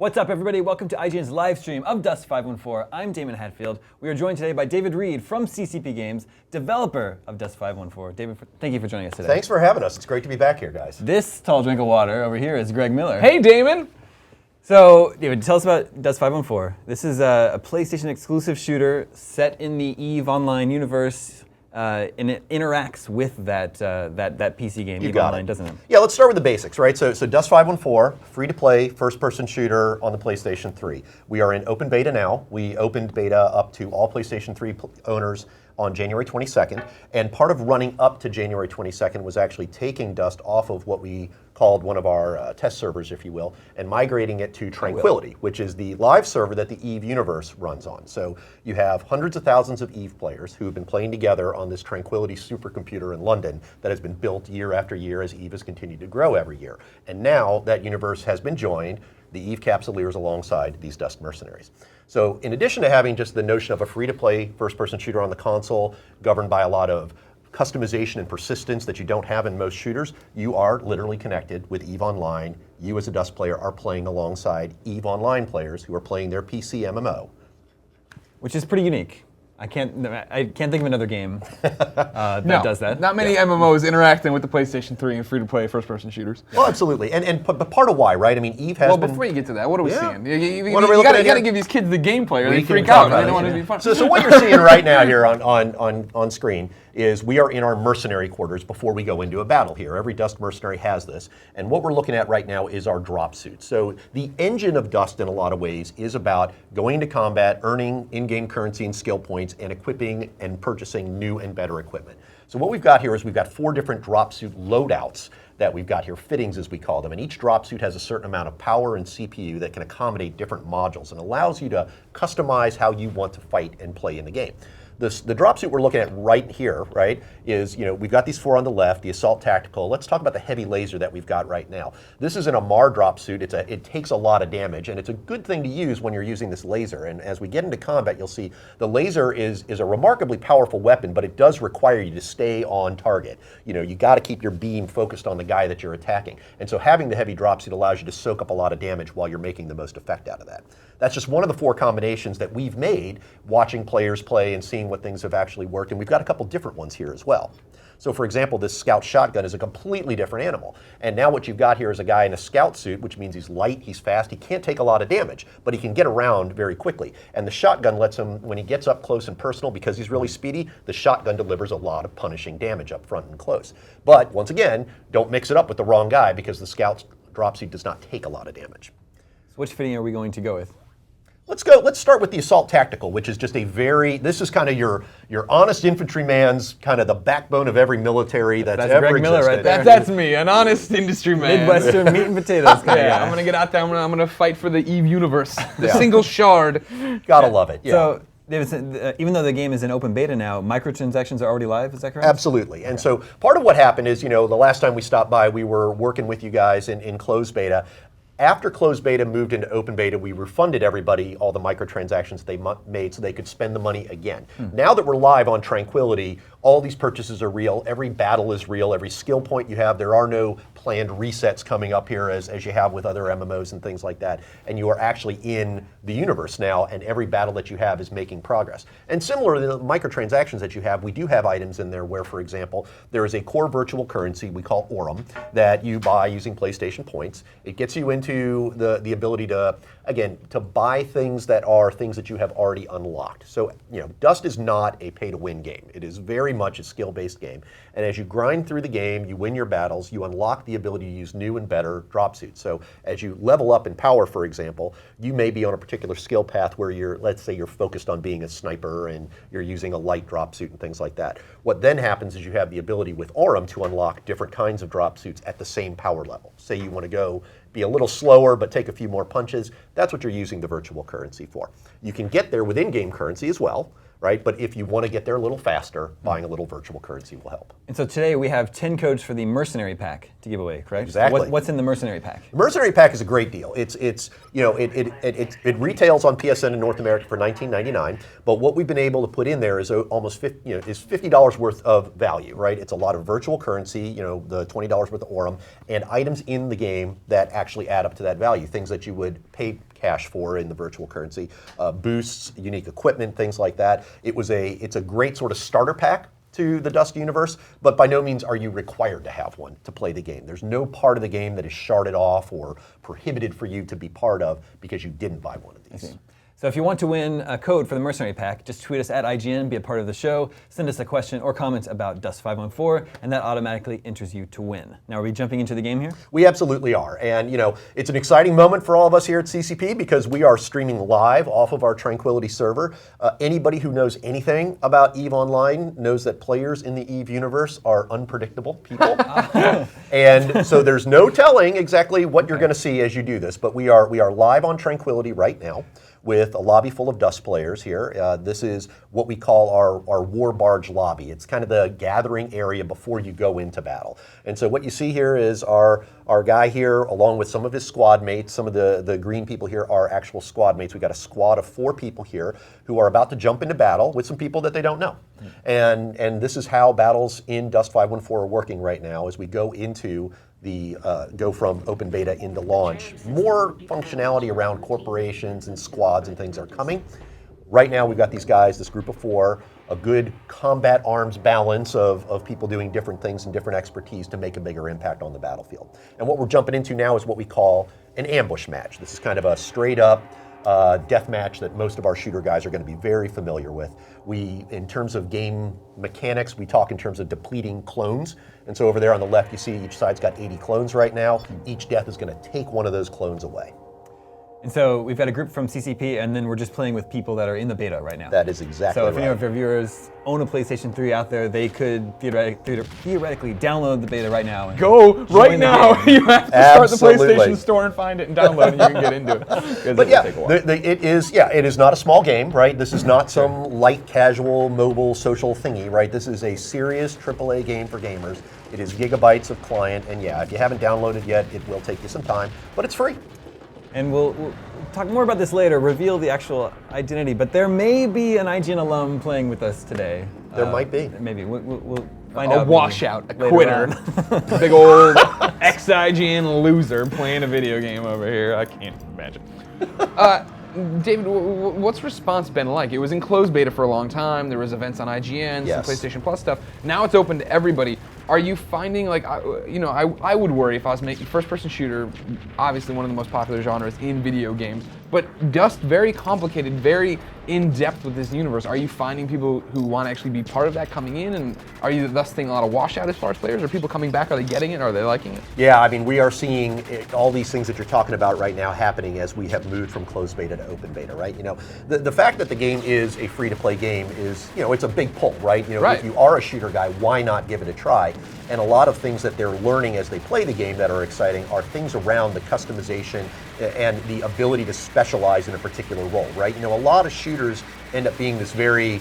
What's up, everybody? Welcome to IGN's live stream of Dust 514. I'm Damon Hatfield. We are joined today by David Reed from CCP Games, developer of Dust 514. David, thank you for joining us today. Thanks for having us. It's great to be back here, guys. This tall drink of water over here is Greg Miller. Hey, Damon. So, David, tell us about Dust 514. This is a PlayStation exclusive shooter set in the EVE Online universe. And it interacts with that PC game, EVE Online, doesn't it? Yeah, let's start with the basics, right? So Dust 514, free-to-play, first-person shooter on the PlayStation 3. We are in open beta now. We opened beta up to all PlayStation 3 owners on January 22nd, and part of running up to January 22nd was actually taking Dust off of what we called one of our test servers, if you will, and migrating it to Tranquility, which is the live server that the EVE universe runs on. So you have hundreds of thousands of EVE players who have been playing together on this Tranquility supercomputer in London that has been built year after year as EVE has continued to grow every year. And now that universe has been joined, the EVE Capsuleers alongside these Dust mercenaries. So in addition to having just the notion of a free-to-play first-person shooter on the console, governed by a lot of customization and persistence that you don't have in most shooters, you are literally connected with EVE Online. You as a Dust player are playing alongside EVE Online players who are playing their PC MMO. Which is pretty unique. I can't think of another game that does that. Not many MMOs interacting with the PlayStation 3 and free-to-play first-person shooters. Well, absolutely, but part of why, right? I mean, EVE has Well, been... before you get to that, what are we seeing? You What got to give these kids the gameplay, or they freak talk out. about They don't it, want it to be fun. So what you're seeing right now here on screen is we are in our mercenary quarters before we go into a battle here. Every Dust mercenary has this, and what we're looking at right now is our drop suit. So the engine of Dust in a lot of ways is about going into combat, earning in-game currency and skill points, and equipping and purchasing new and better equipment. So what we've got here is we've got 4 different drop suit loadouts that we've got here, fittings as we call them, and each drop suit has a certain amount of power and CPU that can accommodate different modules and allows you to customize how you want to fight and play in the game. The drop suit we're looking at right here, right, is, we've got these 4 on the left, the Assault Tactical. Let's talk about the heavy laser that we've got right now. This is an Ammar drop suit. It takes a lot of damage, and it's a good thing to use when you're using this laser. And as we get into combat, you'll see the laser is a remarkably powerful weapon, but it does require you to stay on target. You got to keep your beam focused on the guy that you're attacking. And so having the heavy drop suit allows you to soak up a lot of damage while you're making the most effect out of that. That's just one of the 4 combinations that we've made watching players play and seeing what things have actually worked, and we've got a couple different ones here as well. So for example, this Scout shotgun is a completely different animal, and now what you've got here is a guy in a Scout suit, which means he's light, he's fast, he can't take a lot of damage, but he can get around very quickly, and the shotgun lets him, when he gets up close and personal, because he's really speedy, the shotgun delivers a lot of punishing damage up front and close. But once again, don't mix it up with the wrong guy, because the Scout drop suit does not take a lot of damage. So which fitting are we going to go with? Let's start with the Assault Tactical, which is just this is kind of your honest infantryman's kind of the backbone of every military that's ever Greg Miller existed. right there. That's me, an honest industry man. Midwestern meat and potatoes kind of guy. I'm going to get out there, I'm going to fight for the EVE universe. The single shard. Gotta love it, yeah. So, David, even though the game is in open beta now, microtransactions are already live, is that correct? Absolutely, and so part of what happened is, the last time we stopped by, we were working with you guys in closed beta. After closed beta moved into open beta, we refunded everybody all the microtransactions they made so they could spend the money again. Now that we're live on Tranquility, all these purchases are real, every battle is real, every skill point you have, there are no planned resets coming up here as you have with other MMOs and things like that, and you are actually in the universe now, and every battle that you have is making progress. And similar to the microtransactions that you have, we do have items in there where, for example, there is a core virtual currency we call Aurum that you buy using PlayStation points. It gets you into the ability to, again, to buy things that are things that you have already unlocked. So, Dust is not a pay-to-win game. It is very much a skill-based game. And as you grind through the game, you win your battles, you unlock the ability to use new and better drop suits. So as you level up in power, for example, you may be on a particular skill path where let's say you're focused on being a sniper and you're using a light drop suit and things like that. What then happens is you have the ability with Aurum to unlock different kinds of drop suits at the same power level. Say you want to go be a little slower but take a few more punches, that's what you're using the virtual currency for. You can get there with in-game currency as well, right? But if you want to get there a little faster, buying a little virtual currency will help. And so today we have 10 codes for the Mercenary Pack to give away, correct? Exactly. What's in the Mercenary Pack? The Mercenary Pack is a great deal. It retails on PSN in North America for $19.99, but what we've been able to put in there is almost $50 worth of value, right? It's a lot of virtual currency, the $20 worth of Aurum, and items in the game that actually add up to that value, things that you would pay cash for in the virtual currency, boosts, unique equipment, things like that. It's a great sort of starter pack to the Dust universe, but by no means are you required to have one to play the game. There's no part of the game that is sharded off or prohibited for you to be part of because you didn't buy one of these. So if you want to win a code for the Mercenary Pack, just tweet us at IGN, be a part of the show, send us a question or comment about Dust 514, and that automatically enters you to win. Now, are we jumping into the game here? We absolutely are. And, you know, it's an exciting moment for all of us here at CCP because we are streaming live off of our Tranquility server. Anybody who knows anything about EVE Online knows that players in the EVE universe are unpredictable people. And so there's no telling exactly what you're going to see as you do this. But we are live on Tranquility right now with a lobby full of Dust players here. This is what we call our War Barge lobby. It's kind of the gathering area before you go into battle. And so what you see here is our guy here, along with some of his squad mates. Some of the green people here are actual squad mates. We've got a squad of 4 people here who are about to jump into battle with some people that they don't know. And this is how battles in Dust 514 are working right now as we go into go from open beta into launch. More functionality around corporations and squads and things are coming. Right now we've got these guys, this group of 4, a good combat arms balance of people doing different things and different expertise to make a bigger impact on the battlefield. And what we're jumping into now is what we call an ambush match. This is kind of a straight up death match that most of our shooter guys are going to be very familiar with. In terms of game mechanics, we talk in terms of depleting clones. And so over there on the left, you see each side's got 80 clones right now. Each death is going to take one of those clones away. And so we've got a group from CCP, and then we're just playing with people that are in the beta right now. That is exactly right. So if any of our viewers own a PlayStation 3 out there, they could theoretically download the beta right now. And go right now. You have to start the PlayStation Store and find it and download it, and you can get into it. But yeah, it is not a small game, right? This is not some light, casual, mobile, social thingy, right? This is a serious AAA game for gamers. It is gigabytes of client, and yeah, if you haven't downloaded yet, it will take you some time, but it's free. And we'll talk more about this later, reveal the actual identity, but there may be an IGN alum playing with us today. There might be. Maybe. We'll find out. A washout, a quitter. Big old ex-IGN loser playing a video game over here. I can't imagine. David, what's response been like? It was in closed beta for a long time. There was events on IGN, some PlayStation Plus stuff. Now it's open to everybody. Are you finding, like, I would worry if I was making first-person shooter, obviously one of the most popular genres in video games, but Dust, very complicated, very in-depth with this universe. Are you finding people who want to actually be part of that coming in, and are you thus seeing a lot of washout as far as players? Are people coming back? Are they getting it? Are they liking it? Yeah, I mean, we are seeing all these things that you're talking about right now happening as we have moved from closed beta to open beta, right? You know, the fact that the game is a free-to-play game is, it's a big pull, right? You know, if you are a shooter guy, why not give it a try? And a lot of things that they're learning as they play the game that are exciting are things around the customization and the ability to specialize in a particular role, right? You know, a lot of shooters end up being this very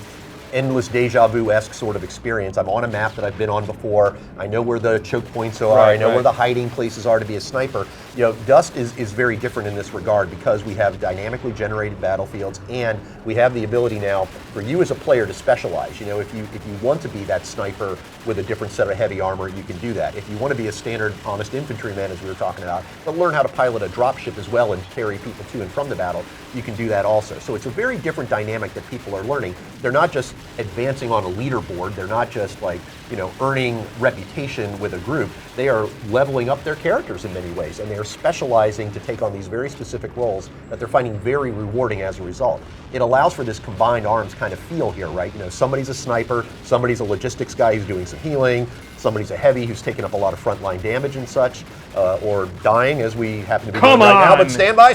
endless deja vu-esque sort of experience. I'm on a map that I've been on before. I know where the choke points are. I know where the hiding places are to be a sniper. You know, Dust is very different in this regard because we have dynamically generated battlefields and we have the ability now for you as a player to specialize. You know, if you want to be that sniper with a different set of heavy armor, you can do that. If you want to be a standard honest infantryman, as we were talking about, but learn how to pilot a dropship as well and carry people to and from the battle, you can do that also. So it's a very different dynamic that people are learning. They're not just advancing on a leaderboard. They're not just like, earning reputation with a group. They are leveling up their characters in many ways, and they are specializing to take on these very specific roles that they're finding very rewarding as a result. It allows for this combined arms kind of feel here, right? Somebody's a sniper, somebody's a logistics guy who's doing some healing, somebody's a heavy who's taking up a lot of frontline damage and such, or dying as we happen to be doing right now. But stand by,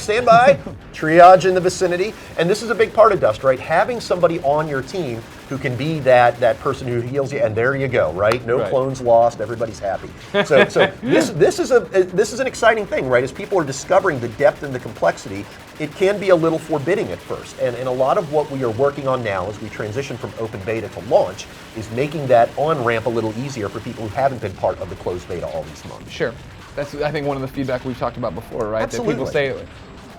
triage in the vicinity. And this is a big part of Dust, right? Having somebody on your team who can be that person who heals you, and there you go, right? No clones lost, everybody's happy. So this is an exciting thing, right? As people are discovering the depth and the complexity, it can be a little forbidding at first. And a lot of what we are working on now as we transition from open beta to launch is making that on-ramp a little easier for people who haven't been part of the closed beta all these months. Sure. That's, I think, one of the feedback we've talked about before, right? Absolutely. That people say,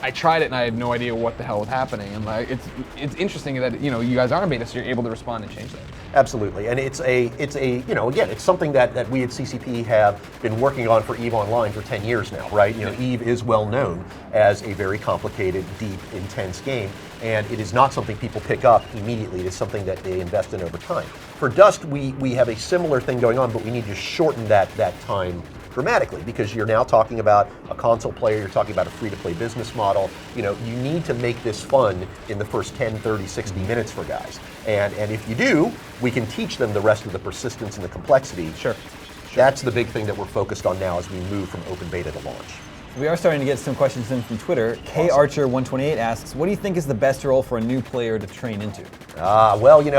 I tried it and I had no idea what the hell was happening. And like, it's interesting that you guys are in beta, so you're able to respond and change that. Absolutely, and it's a again, it's something that we at CCP have been working on for EVE Online for 10 years now, right? EVE is well known as a very complicated, deep, intense game, and it is not something people pick up immediately. It is something that they invest in over time. For Dust, we have a similar thing going on, but we need to shorten that time dramatically, because you're now talking about a console player, you're talking about a free-to-play business model. You need to make this fun in the first 10, 30, 60 minutes for guys. And if you do, we can teach them the rest of the persistence and the complexity. Sure. That's the big thing that we're focused on now as we move from open beta to launch. We are starting to get some questions in from Twitter. K Archer 128 asks, what do you think is the best role for a new player to train into? Well, in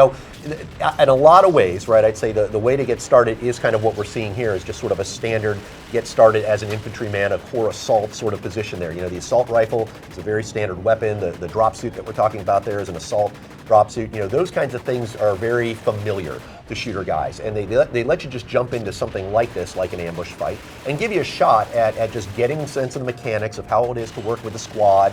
a lot of ways, right, I'd say the way to get started is kind of what we're seeing here, is just sort of a standard get started as an infantryman, a core assault sort of position there. The assault rifle is a very standard weapon. The drop suit that we're talking about there is an assault drop suit. Those kinds of things are very familiar to shooter guys, and they let you just jump into something like this, like an ambush fight, and give you a shot at just getting a sense of the mechanics of how it is to work with a squad.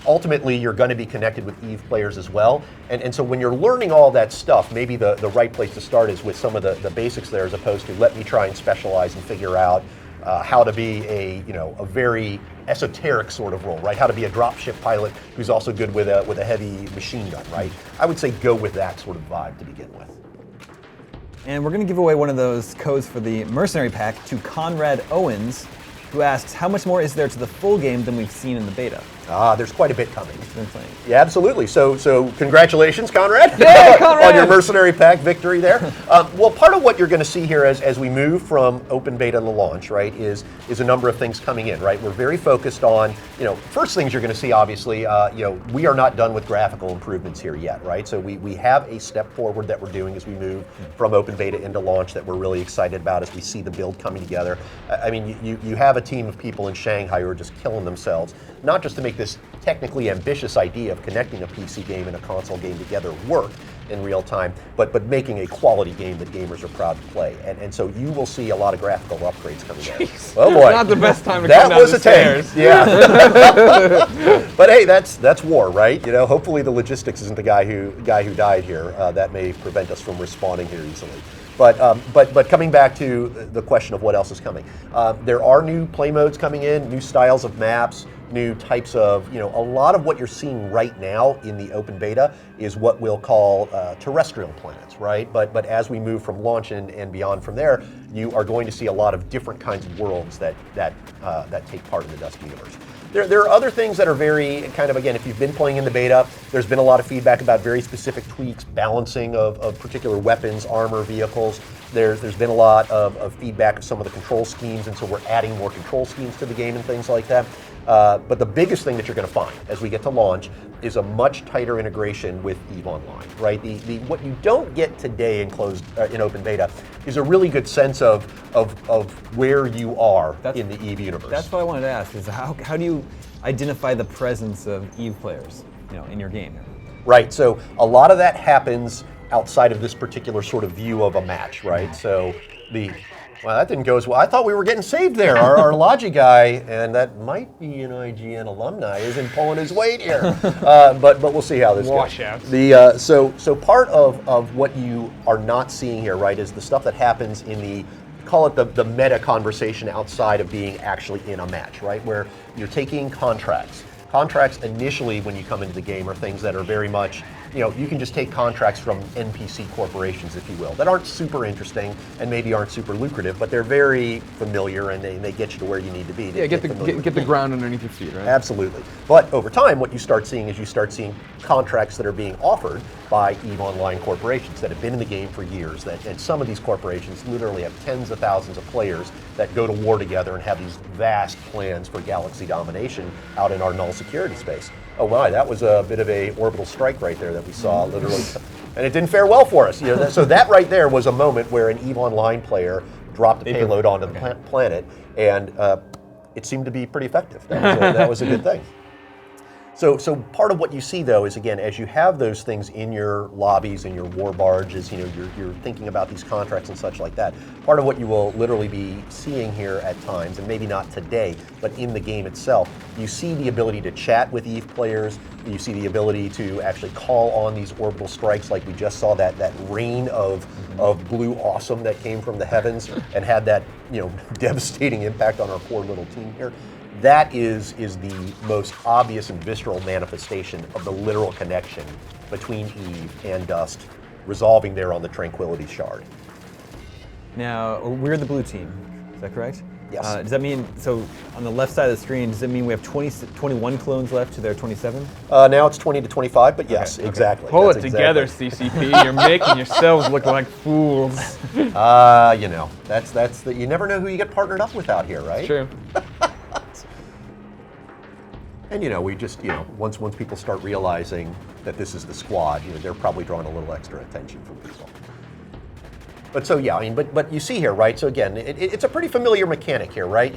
Ultimately, you're going to be connected with EVE players as well, and so when you're learning all that stuff, maybe the right place to start is with some of the basics there, as opposed to let me try and specialize and figure out how to be a very esoteric sort of role, right? How to be a dropship pilot who's also good with a heavy machine gun, right? I would say go with that sort of vibe to begin with. And we're going to give away one of those codes for the Mercenary Pack to Conrad Owens, who asks, how much more is there to the full game than we've seen in the beta? There's quite a bit coming. It's been playing. Yeah, absolutely. So congratulations, Conrad, Conrad! on your Mercenary Pack victory there. Well, part of what you're going to see here as we move from open beta to launch, right, is a number of things coming in, right? We're very focused on, first things you're going to see, obviously, we are not done with graphical improvements here yet, right? So we have a step forward that we're doing as we move from open beta into launch that we're really excited about as we see the build coming together. I mean, you have a team of people in Shanghai who are just killing themselves, not just to make this technically ambitious idea of connecting a PC game and a console game together work in real time, but making a quality game that gamers are proud to play. And so you will see a lot of graphical upgrades coming out. Oh boy. Not the best time to that come down was the a tank. stairs. Yeah. But hey, that's war, right? Hopefully the logistics isn't the guy who died here. That may prevent us from responding here easily. But coming back to the question of what else is coming, there are new play modes coming in, new styles of maps, new types of, a lot of what you're seeing right now in the open beta is what we'll call terrestrial planets, right? But as we move from launch and beyond from there, you are going to see a lot of different kinds of worlds that take part in the Dust universe. There are other things that are very kind of, again, if you've been playing in the beta, there's been a lot of feedback about very specific tweaks, balancing of particular weapons, armor, vehicles. There's been a lot of feedback of some of the control schemes, and so we're adding more control schemes to the game and things like that. But the biggest thing that you're going to find as we get to launch is a much tighter integration with EVE Online, right? What you don't get today in open beta is a really good sense of where you are in the EVE universe. That's what I wanted to ask, is how do you identify the presence of EVE players, in your game? Right, so a lot of that happens outside of this particular sort of view of a match, right? So well, that didn't go as well. I thought we were getting saved there. Our Logi guy, and that might be an IGN alumni, isn't pulling his weight here. But we'll see how this goes. So part of what you are not seeing here, right, is the stuff that happens in call it the meta conversation outside of being actually in a match, right? Where you're taking contracts. Contracts initially when you come into the game are things that are very much, you can just take contracts from NPC corporations, if you will, that aren't super interesting and maybe aren't super lucrative, but they're very familiar and they get you to where you need to be. Yeah, get the ground underneath your feet, right? Absolutely. But over time, what you start seeing is contracts that are being offered by EVE Online corporations that have been in the game for years. And some of these corporations literally have tens of thousands of players that go to war together and have these vast plans for galaxy domination out in our null security space. Oh my, that was a bit of a orbital strike right there that we saw literally. And it didn't fare well for us. So that right there was a moment where an EVE Online player dropped a payload onto the planet, and it seemed to be pretty effective. That was a good thing. So part of what you see though is, again, as you have those things in your lobbies and your war barges, you're thinking about these contracts and such like that. Part of what you will literally be seeing here at times, and maybe not today, but in the game itself, you see the ability to chat with EVE players. You see the ability to actually call on these orbital strikes, like we just saw that rain of blue awesome that came from the heavens and had that devastating impact on our poor little team here. That is the most obvious and visceral manifestation of the literal connection between Eve and Dust, resolving there on the Tranquility Shard. Now, we're the blue team, is that correct? Yes. Does that mean, so on the left side of the screen, does it mean we have 21 clones left to their 27? Now it's 20 to 25, but yes, Okay. exactly. Pull That's it together, CCP. You're making yourselves look like fools. That's you never know who you get partnered up with out here, right? True. And we just once people start realizing that this is the squad, they're probably drawing a little extra attention from people. But so yeah, I mean, but you see here, right? So again, it's a pretty familiar mechanic here, right?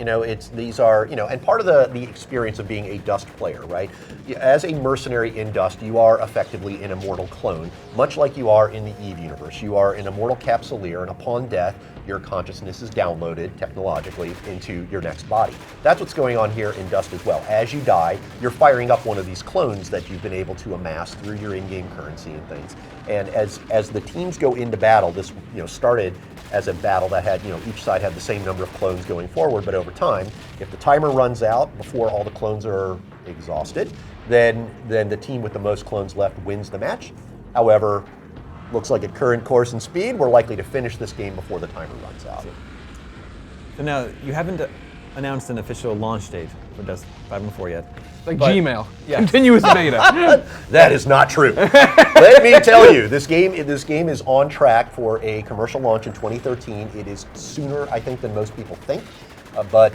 These are and part of the experience of being a Dust player, right? As a mercenary in Dust, you are effectively an Immortal clone, much like you are in the EVE universe. You are an Immortal Capsuleer, and upon death, your consciousness is downloaded technologically into your next body. That's what's going on here in Dust as well. As you die, you're firing up one of these clones that you've been able to amass through your in-game currency and things. And as the teams go into battle, this started as a battle that had each side had the same number of clones going forward, but over time, if the timer runs out before all the clones are exhausted, then the team with the most clones left wins the match. However, looks like at current course and speed, we're likely to finish this game before the timer runs out. So now, you haven't announced an official launch date for Dust 514 yet. Like But- Gmail. Yeah. Continuous beta. That is not true. Let me tell you, this game is on track for a commercial launch in 2013. It is sooner, I think, than most people think. But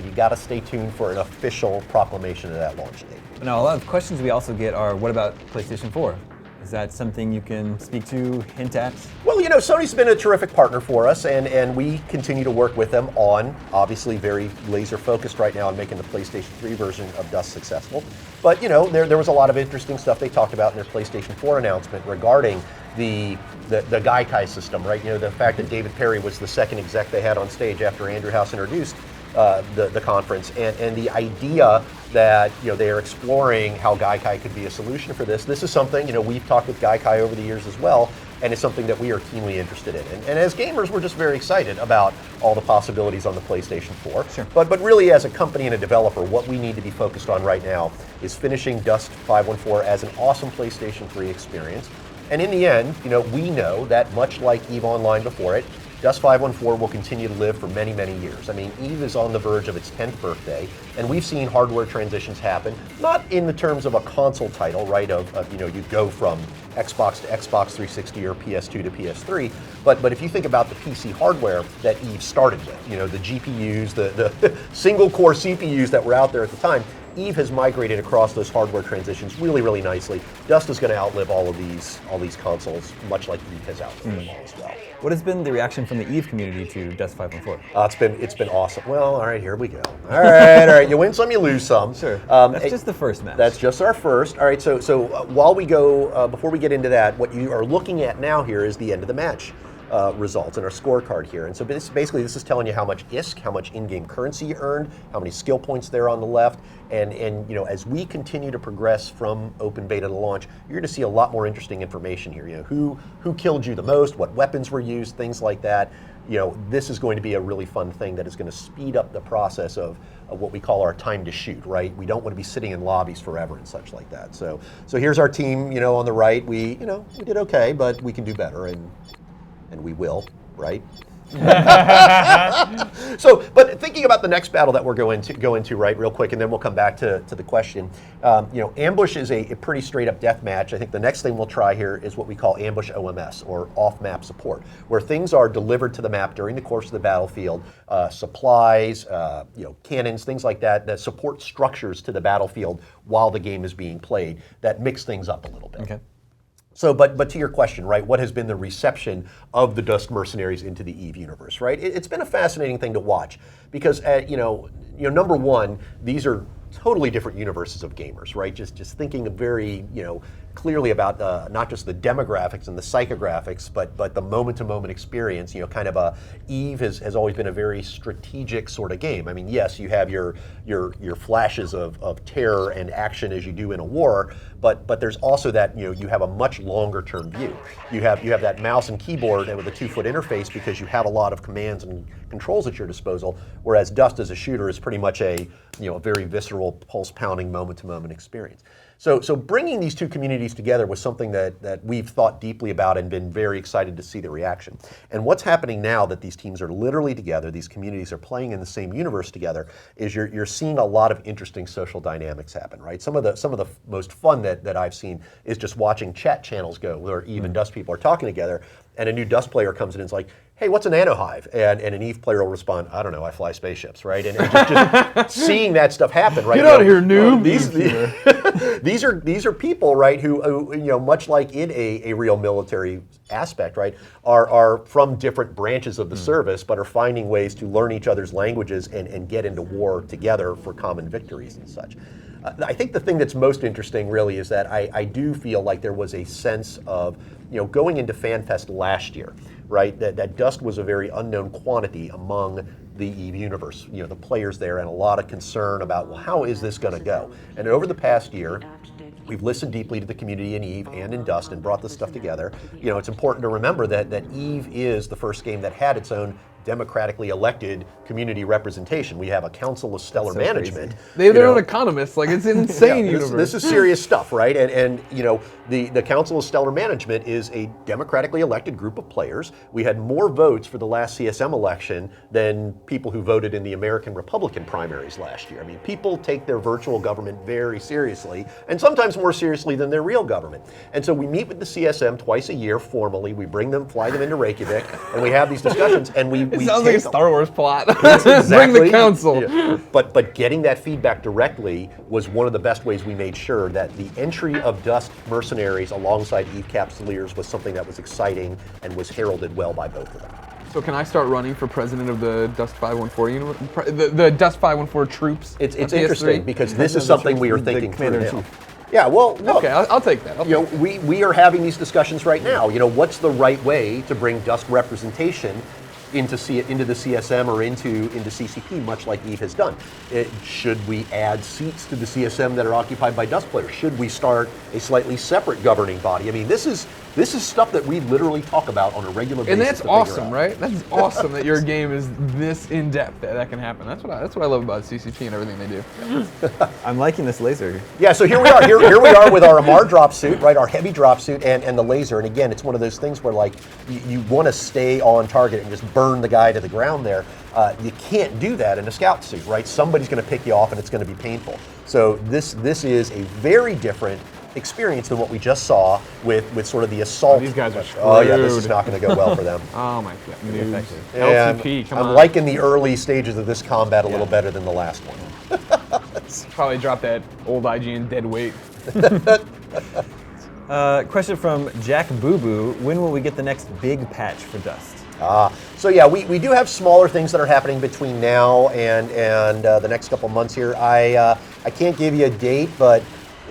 you got to stay tuned for an official proclamation of that launch date. Now, a lot of questions we also get are, what about PlayStation 4? Is that something you can speak to, hint at? Well, Sony's been a terrific partner for us, and we continue to work with them on, obviously very laser focused right now on making the PlayStation 3 version of Dust successful. But, there was a lot of interesting stuff they talked about in their PlayStation 4 announcement regarding the Gaikai system, right? The fact that David Perry was the second exec they had on stage after Andrew House introduced the conference, and the idea that they are exploring how Gaikai could be a solution for this. This is something we've talked with Gaikai over the years as well, and it's something that we are keenly interested in. And as gamers, we're just very excited about all the possibilities on the PlayStation 4. Sure. But really, as a company and a developer, what we need to be focused on right now is finishing Dust 514 as an awesome PlayStation 3 experience. And in the end, we know that much like EVE Online before it, Dust 514 will continue to live for many, many years. I mean, EVE is on the verge of its 10th birthday, and we've seen hardware transitions happen, not in the terms of a console title, right, of you go from Xbox to Xbox 360 or PS2 to PS3, but if you think about the PC hardware that EVE started with, the GPUs, the single-core CPUs that were out there at the time, EVE has migrated across those hardware transitions really, really nicely. Dust is going to outlive all these consoles, much like EVE has outlived them all as well. What has been the reaction from the EVE community to Dust 514? It's been awesome. Well, all right, here we go. All right. You win some, you lose some. Sure. That's just the first match. That's just our first. All right. So while we go, before we get into that, what you are looking at now here is the end of the match results and our scorecard here. And so basically, this is telling you how much ISK, how much in-game currency you earned, how many skill points there on the left, and as we continue to progress from open beta to launch, you're going to see a lot more interesting information here. Who killed you the most, what weapons were used, things like that. This is going to be a really fun thing that is going to speed up the process of what we call our time to shoot, right? We don't want to be sitting in lobbies forever and such like that. So here's our team, on the right. We did okay, but we can do better, and we will, right? But thinking about the next battle that we're going to right, real quick, and then we'll come back to the question. Ambush is a pretty straight up death match. I think the next thing we'll try here is what we call ambush OMS, or off map support, where things are delivered to the map during the course of the battlefield, supplies, cannons, things like that support structures to the battlefield while the game is being played, that mix things up a little bit. Okay. So, but to your question, right, what has been the reception of the Dust Mercenaries into the EVE universe, right? It's been a fascinating thing to watch because, number one, these are totally different universes of gamers, right? Just thinking very, clearly about not just the demographics and the psychographics, but the moment-to-moment experience. Kind of Eve has always been a very strategic sort of game. I mean, yes, you have your flashes of terror and action as you do in a war, but there's also that you have a much longer term view. You have that mouse and keyboard and with a 2-foot interface because you have a lot of commands and controls at your disposal. Whereas Dust as a shooter is pretty much a very visceral, pulse pounding, moment to moment experience. So bringing these two communities together was something that we've thought deeply about and been very excited to see the reaction. And what's happening now that these teams are literally together, these communities are playing in the same universe together, is you're seeing a lot of interesting social dynamics happen, right? Some of the most fun that I've seen is just watching chat channels go where Eve and Dust people are talking together, and a new Dust player comes in and is like, hey, what's a nanohive? And an Eve player will respond, I don't know, I fly spaceships, right? And just seeing that stuff happen, right? Get out of here, noob! These are people, right, who much like in a real military aspect, right, are from different branches of the service, but are finding ways to learn each other's languages and get into war together for common victories and such. I think the thing that's most interesting really is that I do feel like there was a sense of, going into FanFest last year, right, that Dust was a very unknown quantity among the Eve universe, the players there, and a lot of concern about, well, how is this going to go? And over the past year, we've listened deeply to the community in Eve and in Dust and brought this stuff together. It's important to remember that Eve is the first game that had its own democratically elected community representation. We have a council of stellar management. They have their own economists. Like, it's an insane universe. This is serious stuff, right? And the council of stellar management is a democratically elected group of players. We had more votes for the last CSM election than people who voted in the American Republican primaries last year. I mean, people take their virtual government very seriously, and sometimes more seriously than their real government. And so we meet with the CSM twice a year formally. We bring them, fly them into Reykjavik, and we have these discussions. And it sounds like a Star Wars plot. Exactly. Bring the council. Yeah. But getting that feedback directly was one of the best ways we made sure that the entry of Dust mercenaries alongside Eve Capsuleers was something that was exciting and was heralded well by both of them. So can I start running for president of the Dust 514 universe? The Dust 514 troops? It's interesting because this is something we are thinking through now. Yeah, well, look, okay, I'll take that. We are having these discussions right now. What's the right way to bring Dust representation into the CSM or into CCP, much like Eve has done? Should we add seats to the CSM that are occupied by Dust players? Should we start a slightly separate governing body? I mean, this is stuff that we literally talk about on a regular basis. And that's awesome, right? That's awesome that your game is this in depth that can happen. That's what I love about CCP and everything they do. I'm liking this laser. Yeah, so here we are. Here we are with our Amar drop suit, right? Our heavy drop suit and the laser. And again, it's one of those things where like you want to stay on target and just burn the guy to the ground there. You can't do that in a scout suit, right? Somebody's going to pick you off and it's going to be painful. So this is a very different experience than what we just saw with sort of the assault. Oh, these guys are screwed. Oh yeah, this is not going to go well for them. Oh my god, effective. And LCP, come I'm on. liking the early stages of this combat a little better than the last one. Probably drop that old IGN dead weight. Question from Jack Boo Boo: when will we get the next big patch for Dust? So yeah, we do have smaller things that are happening between now and the next couple months here. I can't give you a date, but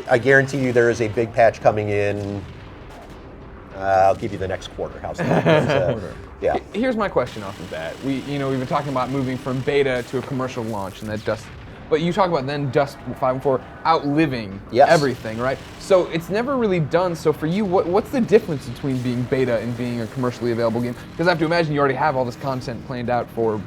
I guarantee you there is a big patch coming in. I'll give you the next quarter. How's that? Yeah. Here's my question off of that. We've been talking about moving from beta to a commercial launch, and that Dust. But you talk about then Dust 5.4 outliving everything, right? So it's never really done. So for you, what's the difference between being beta and being a commercially available game? Because I have to imagine you already have all this content planned out for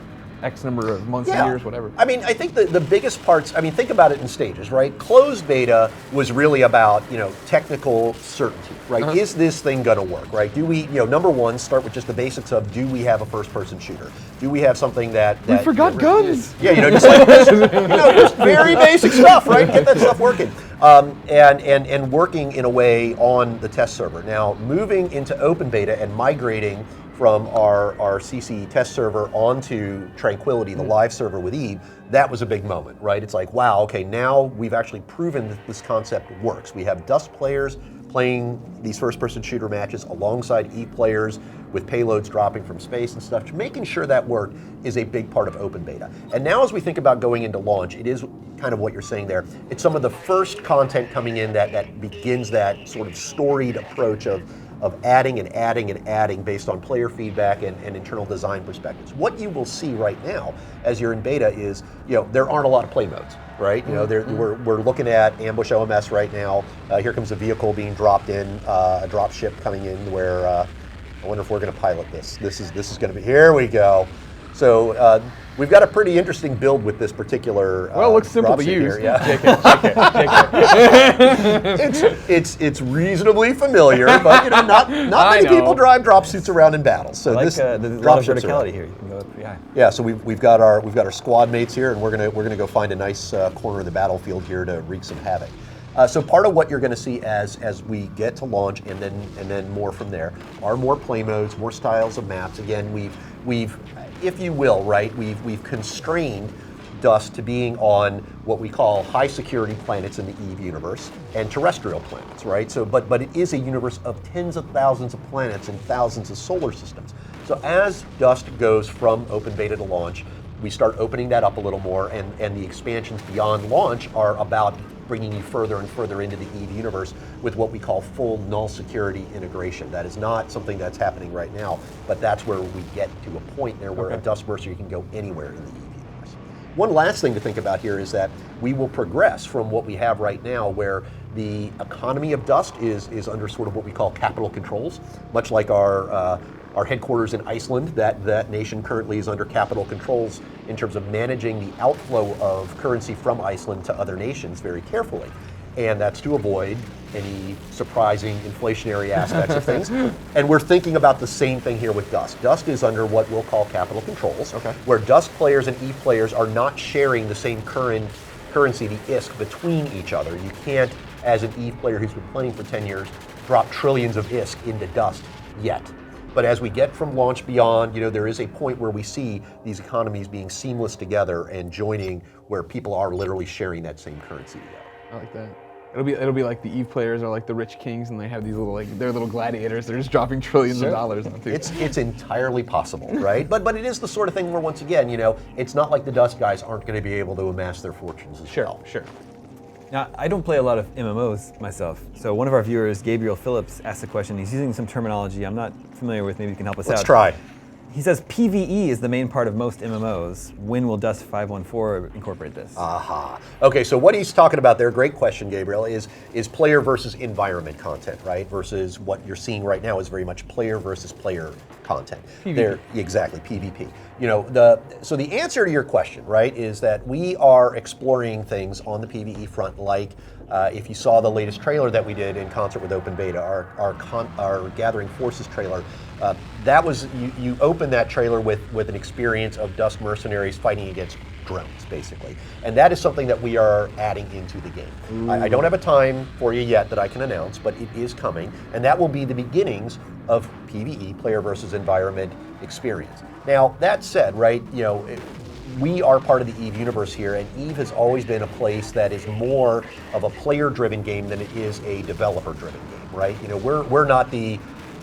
X number of months, years, whatever. I mean, I think the biggest parts, I mean, think about it in stages, right? Closed beta was really about, technical certainty, right? Uh-huh. Is this thing gonna work, right? Do we, number one, start with just the basics of, do we have a first-person shooter? Do we have something that we forgot guns! Yeah, just like this, just very basic stuff, right? Get that stuff working. And working in a way on the test server. Now, moving into open beta and migrating from our CC test server onto Tranquility, the live server with Eve, that was a big moment, right? It's like, wow, okay, now we've actually proven that this concept works. We have Dust players playing these first-person shooter matches alongside Eve players with payloads dropping from space and stuff. Making sure that worked is a big part of open beta. And now as we think about going into launch, it is kind of what you're saying there. It's some of the first content coming in that begins that sort of storied approach of adding and adding and adding based on player feedback and internal design perspectives. What you will see right now as you're in beta is, there aren't a lot of play modes, right? We're looking at Ambush OMS right now. Here comes a vehicle being dropped in, a drop ship coming in where, I wonder if we're going to pilot this. This is going to be, here we go. So we've got a pretty interesting build with this particular. Well, it looks simple to use. Here, yeah. It's reasonably familiar, but not many people drive drop suits around in battle. So I like this the drop verticality here. You can go up pretty high. Yeah, so we've got our squad mates here, and we're gonna go find a nice corner of the battlefield here to wreak some havoc. So part of what you're going to see as we get to launch, and then more from there, are more play modes, more styles of maps. Again, we've if you will, right, we've constrained Dust to being on what we call high security planets in the EVE universe and terrestrial planets, right? So, but it is a universe of tens of thousands of planets and thousands of solar systems. So as Dust goes from open beta to launch, we start opening that up a little more, and the expansions beyond launch are about bringing you further and further into the EVE universe with what we call full null security integration. That is not something that's happening right now, but that's where we get to a point there where a Dust Mercer can go anywhere in the EVE universe. One last thing to think about here is that we will progress from what we have right now, where the economy of Dust is under sort of what we call capital controls, much like our headquarters in Iceland. That nation currently is under capital controls in terms of managing the outflow of currency from Iceland to other nations very carefully. And that's to avoid any surprising inflationary aspects of things. And we're thinking about the same thing here with Dust. Dust is under what we'll call capital controls, where Dust players and EVE players are not sharing the same currency, the ISK, between each other. You can't, as an EVE player who's been playing for 10 years, drop trillions of ISK into Dust yet. But as we get from launch beyond, there is a point where we see these economies being seamless together and joining where people are literally sharing that same currency together. I like that. It'll be like the EVE players are like the rich kings, and they have these little they're little gladiators. They're just dropping trillions of dollars onto. It's entirely possible, right? But it is the sort of thing where, once again, it's not like the Dust guys aren't going to be able to amass their fortunes as well. Sure. Now, I don't play a lot of MMOs myself, so one of our viewers, Gabriel Phillips, asked a question. He's using some terminology I'm not familiar with. Maybe you can help us out. Let's try. He says PvE is the main part of most MMOs. When will Dust 514 incorporate this? Aha. Okay, so what he's talking about there, great question, Gabriel, is player versus environment content, right? Versus what you're seeing right now is very much player versus player content. PvP. Exactly, PvP. So the answer to your question, right, is that we are exploring things on the PvE front, like if you saw the latest trailer that we did in concert with Open Beta, our Gathering Forces trailer, that was, you open that trailer with an experience of Dust mercenaries fighting against drones, basically. And that is something that we are adding into the game. I don't have a time for you yet that I can announce, but it is coming, and that will be the beginnings of PvE, player versus environment experience. Now, that said, right, we are part of the EVE universe here, and EVE has always been a place that is more of a player-driven game than it is a developer-driven game, right? We're not a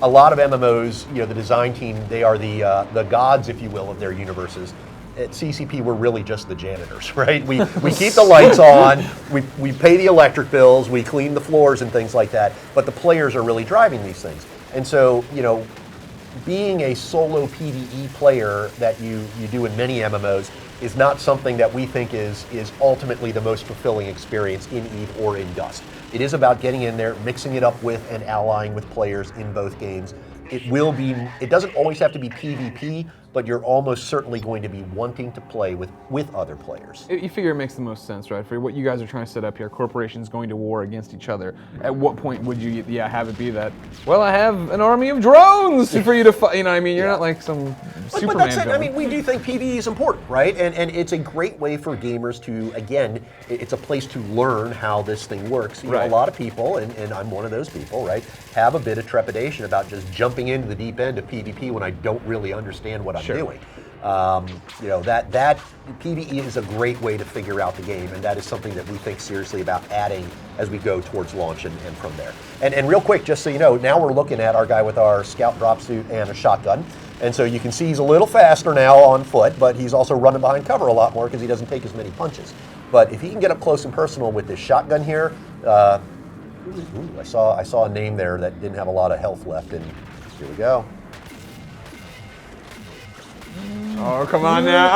lot of MMOs, the design team, they are the gods, if you will, of their universes. At CCP, we're really just the janitors, right? We keep the lights on, we pay the electric bills, we clean the floors and things like that, but the players are really driving these things. And so, being a solo PvE player that you do in many MMOs is not something that we think is ultimately the most fulfilling experience in EVE or in Dust. It is about getting in there, mixing it up with and allying with players in both games. It doesn't always have to be PvP, but you're almost certainly going to be wanting to play with other players. You figure it makes the most sense, right? For what you guys are trying to set up here, corporations going to war against each other. At what point would you, have it be that, well, I have an army of drones for you to fight, You're not like some Superman But that's it. villain. We do think PvE is important, right? And it's a great way for gamers to, again, it's a place to learn how this thing works. A lot of people, and I'm one of those people, right, have a bit of trepidation about just jumping into the deep end of PvP when I don't really understand what I'm doing. That PvE is a great way to figure out the game, and that is something that we think seriously about adding as we go towards launch and from there. And real quick, just so you know, now we're looking at our guy with our scout drop suit and a shotgun. And so you can see he's a little faster now on foot, but he's also running behind cover a lot more because he doesn't take as many punches. But if he can get up close and personal with this shotgun here, ooh, I saw a name there that didn't have a lot of health left, and here we go. Oh, come on now.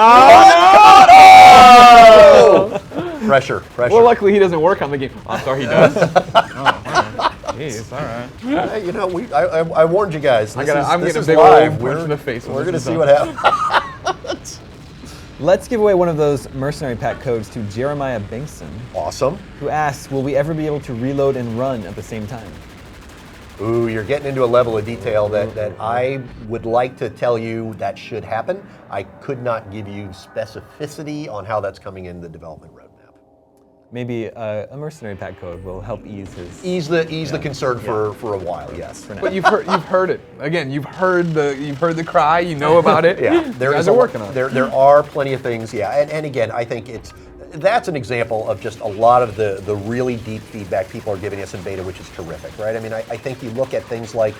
Oh, no! Pressure. Well, luckily he doesn't work on the game. Oh, I'm sorry, he does. Jeez, all right. Hey, you know, I warned you guys. I'm getting a big live. old punch in the face. We're going to see what happens. Let's give away one of those mercenary pack codes to Jeremiah Binkson, Awesome. who asks, will we ever be able to reload and run at the same time? Ooh, you're getting into a level of detail that I would like to tell you that should happen. I could not give you specificity on how that's coming in the development roadmap. Maybe a mercenary pack code will help ease his... Ease the concern for a while, yes. But you've heard it. Again, you've heard the cry, you know about it. Yeah, you guys are working on it. There are plenty of things, yeah. And again, I think that's an example of just a lot of the really deep feedback people are giving us in beta, which is terrific, right? I mean, I think you look at things like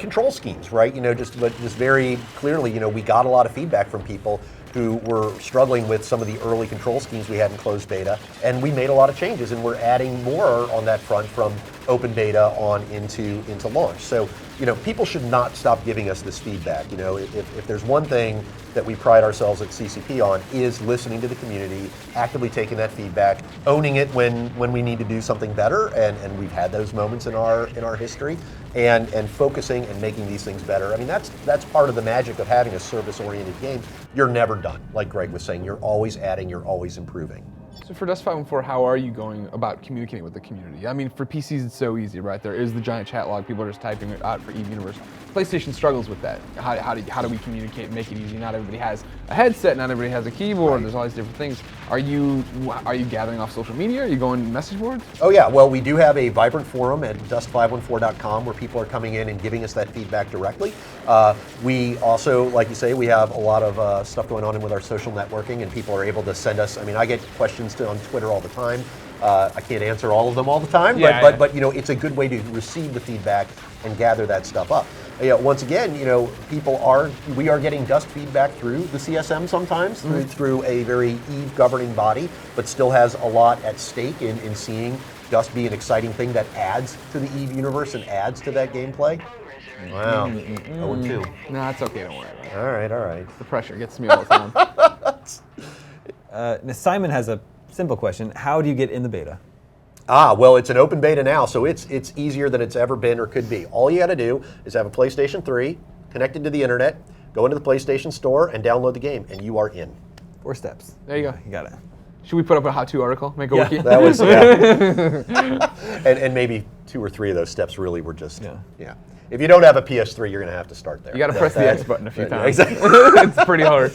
control schemes, right? You know, just very clearly, you know, we got a lot of feedback from people who were struggling with some of the early control schemes we had in closed beta, and we made a lot of changes, and we're adding more on that front from open beta on into launch. So, you know, people should not stop giving us this feedback. You know, if there's one thing that we pride ourselves at CCP on is listening to the community, actively taking that feedback, owning it when we need to do something better, and we've had those moments in our history, and focusing and making these things better. I mean, that's part of the magic of having a service-oriented game. You're never done, like Greg was saying. You're always adding, you're always improving. So for Dust 514, how are you going about communicating with the community? I mean, for PCs, it's so easy, right? There is the giant chat log. People are just typing it out for EVE Universe. PlayStation struggles with that. How do we communicate and make it easy? Not everybody has a headset. Not everybody has a keyboard. Right. There's all these different things. Are you gathering off social media? Are you going message boards? Oh yeah. Well, we do have a vibrant forum at dust514.com where people are coming in and giving us that feedback directly. We also, like you say, we have a lot of stuff going on with our social networking, and people are able to send us. I mean, I get questions on Twitter all the time. I can't answer all of them all the time, but you know, it's a good way to receive the feedback and gather that stuff up. You know, once again, you know, we are getting Dust feedback through the CSM sometimes, through a very EVE governing body, but still has a lot at stake in seeing Dust be an exciting thing that adds to the EVE universe and adds to that gameplay. Wow. 0-2. No, it's okay, don't worry about it. All right. The pressure gets to me all the time. Simon has a simple question. How do you get in the beta? Well, it's an open beta now, so it's easier than it's ever been or could be. All you got to do is have a PlayStation 3, connected to the internet, go into the PlayStation Store, and download the game, and you are in. 4 steps. There you go. You got it. Should we put up a how-to article? Make a wiki? That was, yeah. and maybe 2 or 3 of those steps really were just, yeah. If you don't have a PS3, you're going to have to start there. You got to press the X button a few times. Exactly. It's pretty hard.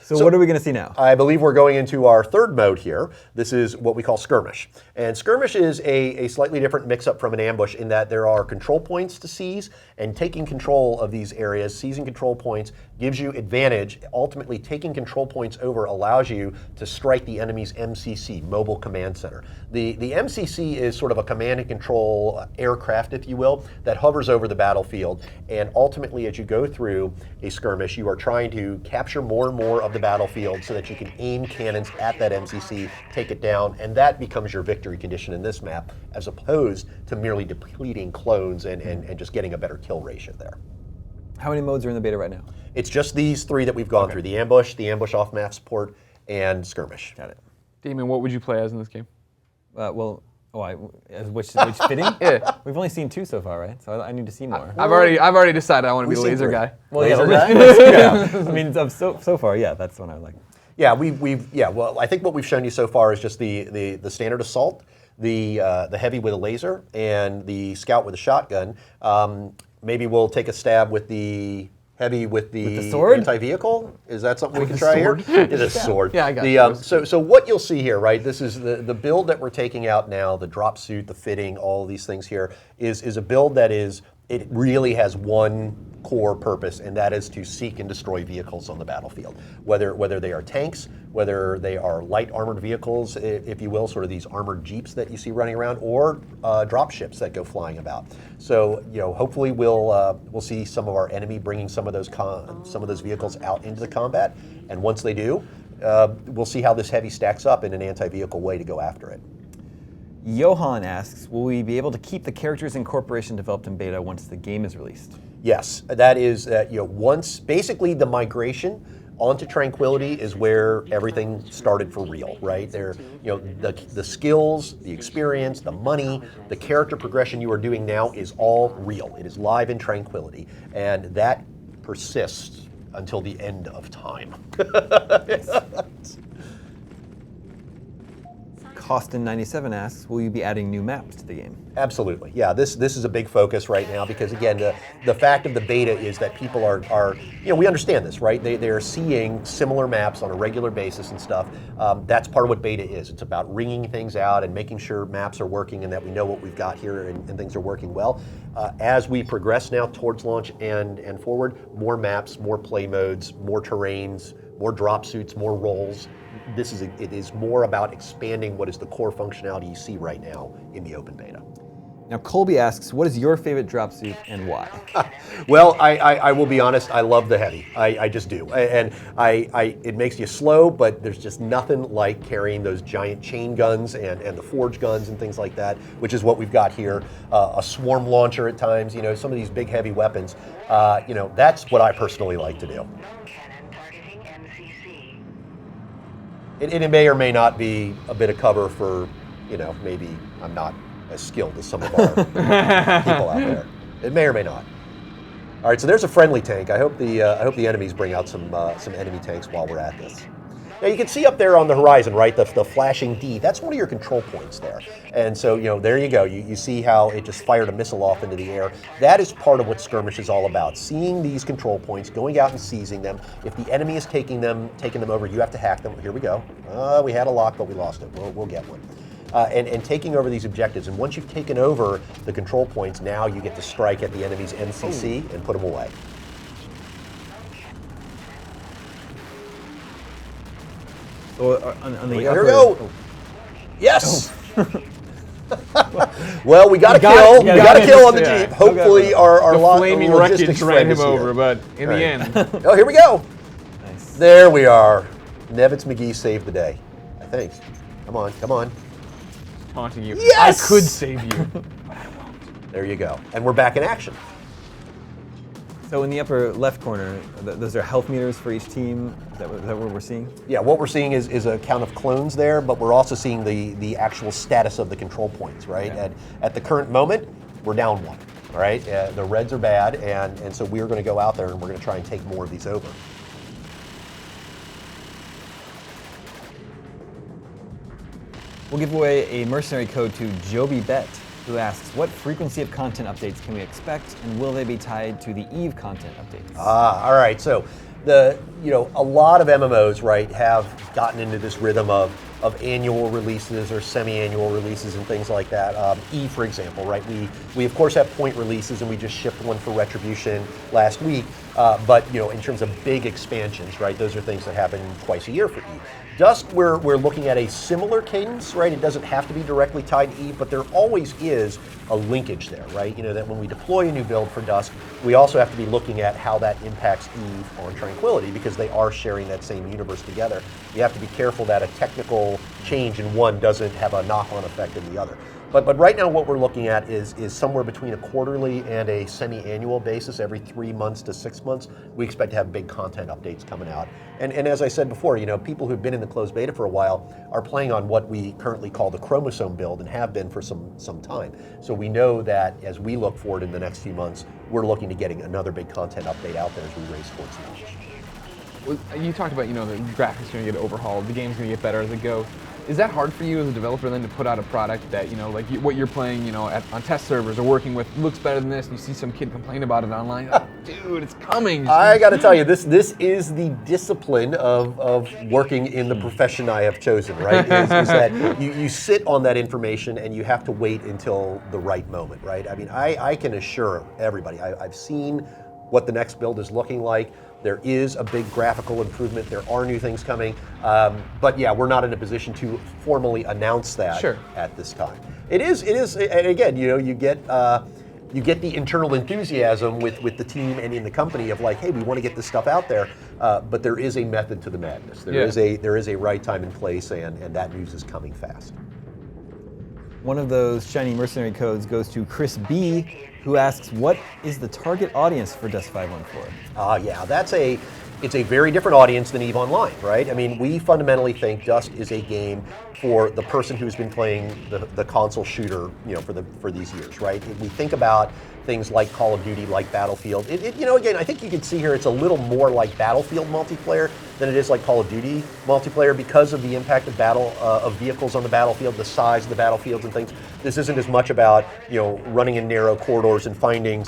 So what are we going to see now? I believe we're going into our third mode here. This is what we call Skirmish. And Skirmish is a slightly different mix-up from an ambush in that there are control points to seize, and taking control of these areas, seizing control points, gives you advantage. Ultimately, taking control points over allows you to strike the enemy's MCC, Mobile Command Center. The MCC is sort of a command and control aircraft, if you will, that hovers over the battlefield. And ultimately, as you go through a skirmish, you are trying to capture more and more of the battlefield so that you can aim cannons at that MCC, take it down, and that becomes your victory condition in this map, as opposed to merely depleting clones and just getting a better kill ratio there. How many modes are in the beta right now? It's just these 3 that we've gone through: the ambush off-map support, and skirmish. Got it. Damon, what would you play as in this game? Which fitting? Yeah. We've only seen 2 so far, right? So I need to see more. I've already decided I want to be the laser guy. Well, laser guy? yeah. I mean, so far, yeah, that's the one I like. Yeah, well, I think what we've shown you so far is just the standard assault, the heavy with a laser, and the scout with a shotgun. Maybe we'll take a stab with the heavy with the sword? Anti-vehicle. Is that something we can the try sword? here? It is a sword. Yeah, I got it. So what you'll see here, right? This is the build that we're taking out now. The drop suit, the fitting, all of these things here is a build that it really has one core purpose, and that is to seek and destroy vehicles on the battlefield. Whether they are tanks, whether they are light armored vehicles, if you will, sort of these armored jeeps that you see running around, or drop ships that go flying about. So, you know, hopefully we'll see some of our enemy bringing some of those vehicles out into the combat, and once they do, we'll see how this heavy stacks up in an anti-vehicle way to go after it. Johan asks, will we be able to keep the characters and corporation developed in beta once the game is released? Yes, that is, once, basically the migration onto Tranquility is where everything started for real, right? There, the skills, the experience, the money, the character progression you are doing now is all real. It is live in Tranquility, and that persists until the end of time. Costin97 asks, will you be adding new maps to the game? Absolutely, yeah. This is a big focus right now because again, the fact of the beta is that people are we understand this, right? They're seeing similar maps on a regular basis and stuff. That's part of what beta is. It's about wringing things out and making sure maps are working and that we know what we've got here and things are working well. As we progress now towards launch and forward, more maps, more play modes, more terrains, more drop suits, more roles. It is more about expanding what is the core functionality you see right now in the open beta. Now Colby asks, what is your favorite drop suit and why? Well, I will be honest, I love the heavy. I just do. And it makes you slow, but there's just nothing like carrying those giant chain guns and the forge guns and things like that, which is what we've got here. A swarm launcher at times, some of these big heavy weapons. That's what I personally like to do. It may or may not be a bit of cover for, maybe I'm not as skilled as some of our people out there. It may or may not. All right, so there's a friendly tank. I hope the enemies bring out some enemy tanks while we're at this. Now you can see up there on the horizon, right, the flashing D. That's one of your control points there. And so, there you go. You see how it just fired a missile off into the air. That is part of what Skirmish is all about. Seeing these control points, going out and seizing them. If the enemy is taking them over, you have to hack them. Here we go. We had a lock, but we lost it. We'll get one. And taking over these objectives. And once you've taken over the control points, now you get to strike at the enemy's MCC and put them away. So on the Here upper, we go. Yes. Well, we got a kill. We got a kill on the Jeep. Hopefully, our flaming logistics wreckage ran him friend is over, here. but in the end, Oh, here we go. Nice. There we are. Nevitz McGee saved the day, I think. Come on, come on. taunting you. Yes! I could save you. There you go. And we're back in action. So in the upper left corner, those are health meters for each team. Is that what we're seeing? Yeah, what we're seeing is a count of clones there, but we're also seeing the actual status of the control points, right? Okay. At the current moment, we're down one, all right? The reds are bad, and so we're going to go out there and we're going to try and take more of these over. We'll give away a mercenary code to Joby Bet, who asks, what frequency of content updates can we expect, and will they be tied to the EVE content updates? Ah, all right. So a lot of MMOs, right, have gotten into this rhythm of annual releases or semi-annual releases and things like that. EVE, for example, right? We of course have point releases, and we just shipped one for Retribution last week. But in terms of big expansions, right, those are things that happen twice a year for EVE. Dusk, we're looking at a similar cadence, right? It doesn't have to be directly tied to EVE, but there always is a linkage there, right? That when we deploy a new build for Dusk, we also have to be looking at how that impacts EVE on Tranquility, because they are sharing that same universe together. You have to be careful that a technical change in one doesn't have a knock-on effect in the other. But right now what we're looking at is somewhere between a quarterly and a semi-annual basis. Every 3 months to 6 months, we expect to have big content updates coming out. And as I said before, people who've been in the closed beta for a while are playing on what we currently call the chromosome build and have been for some time. So we know that as we look forward in the next few months, we're looking to getting another big content update out there as we race towards launch. Well, you talked about, the graphics are going to get overhauled, the game's going to get better as it goes. Is that hard for you as a developer then to put out a product that, like what you're playing, on test servers or working with looks better than this, and you see some kid complain about it online? Oh, dude, it's coming. I got to tell you, this is the discipline of working in the profession I have chosen, right? is that you sit on that information and you have to wait until the right moment, right? I mean, I can assure everybody, I've seen what the next build is looking like. There is a big graphical improvement. There are new things coming. But yeah, we're not in a position to formally announce that Sure. at this time. It is, and again, you get, you get the internal enthusiasm with the team and in the company of like, hey, we want to get this stuff out there, but there is a method to the madness. There is a right time and place, and that news is coming fast. One of those shiny mercenary codes goes to Chris B, who asks, what is the target audience for Dust 514? Yeah, it's a very different audience than EVE Online, right? I mean, we fundamentally think Dust is a game for the person who's been playing the console shooter, for these years, right? If we think about things like Call of Duty, like Battlefield, again, I think you can see here it's a little more like Battlefield multiplayer than it is like Call of Duty multiplayer because of the impact of vehicles on the battlefield, the size of the battlefields and things. This isn't as much about running in narrow corridors and finding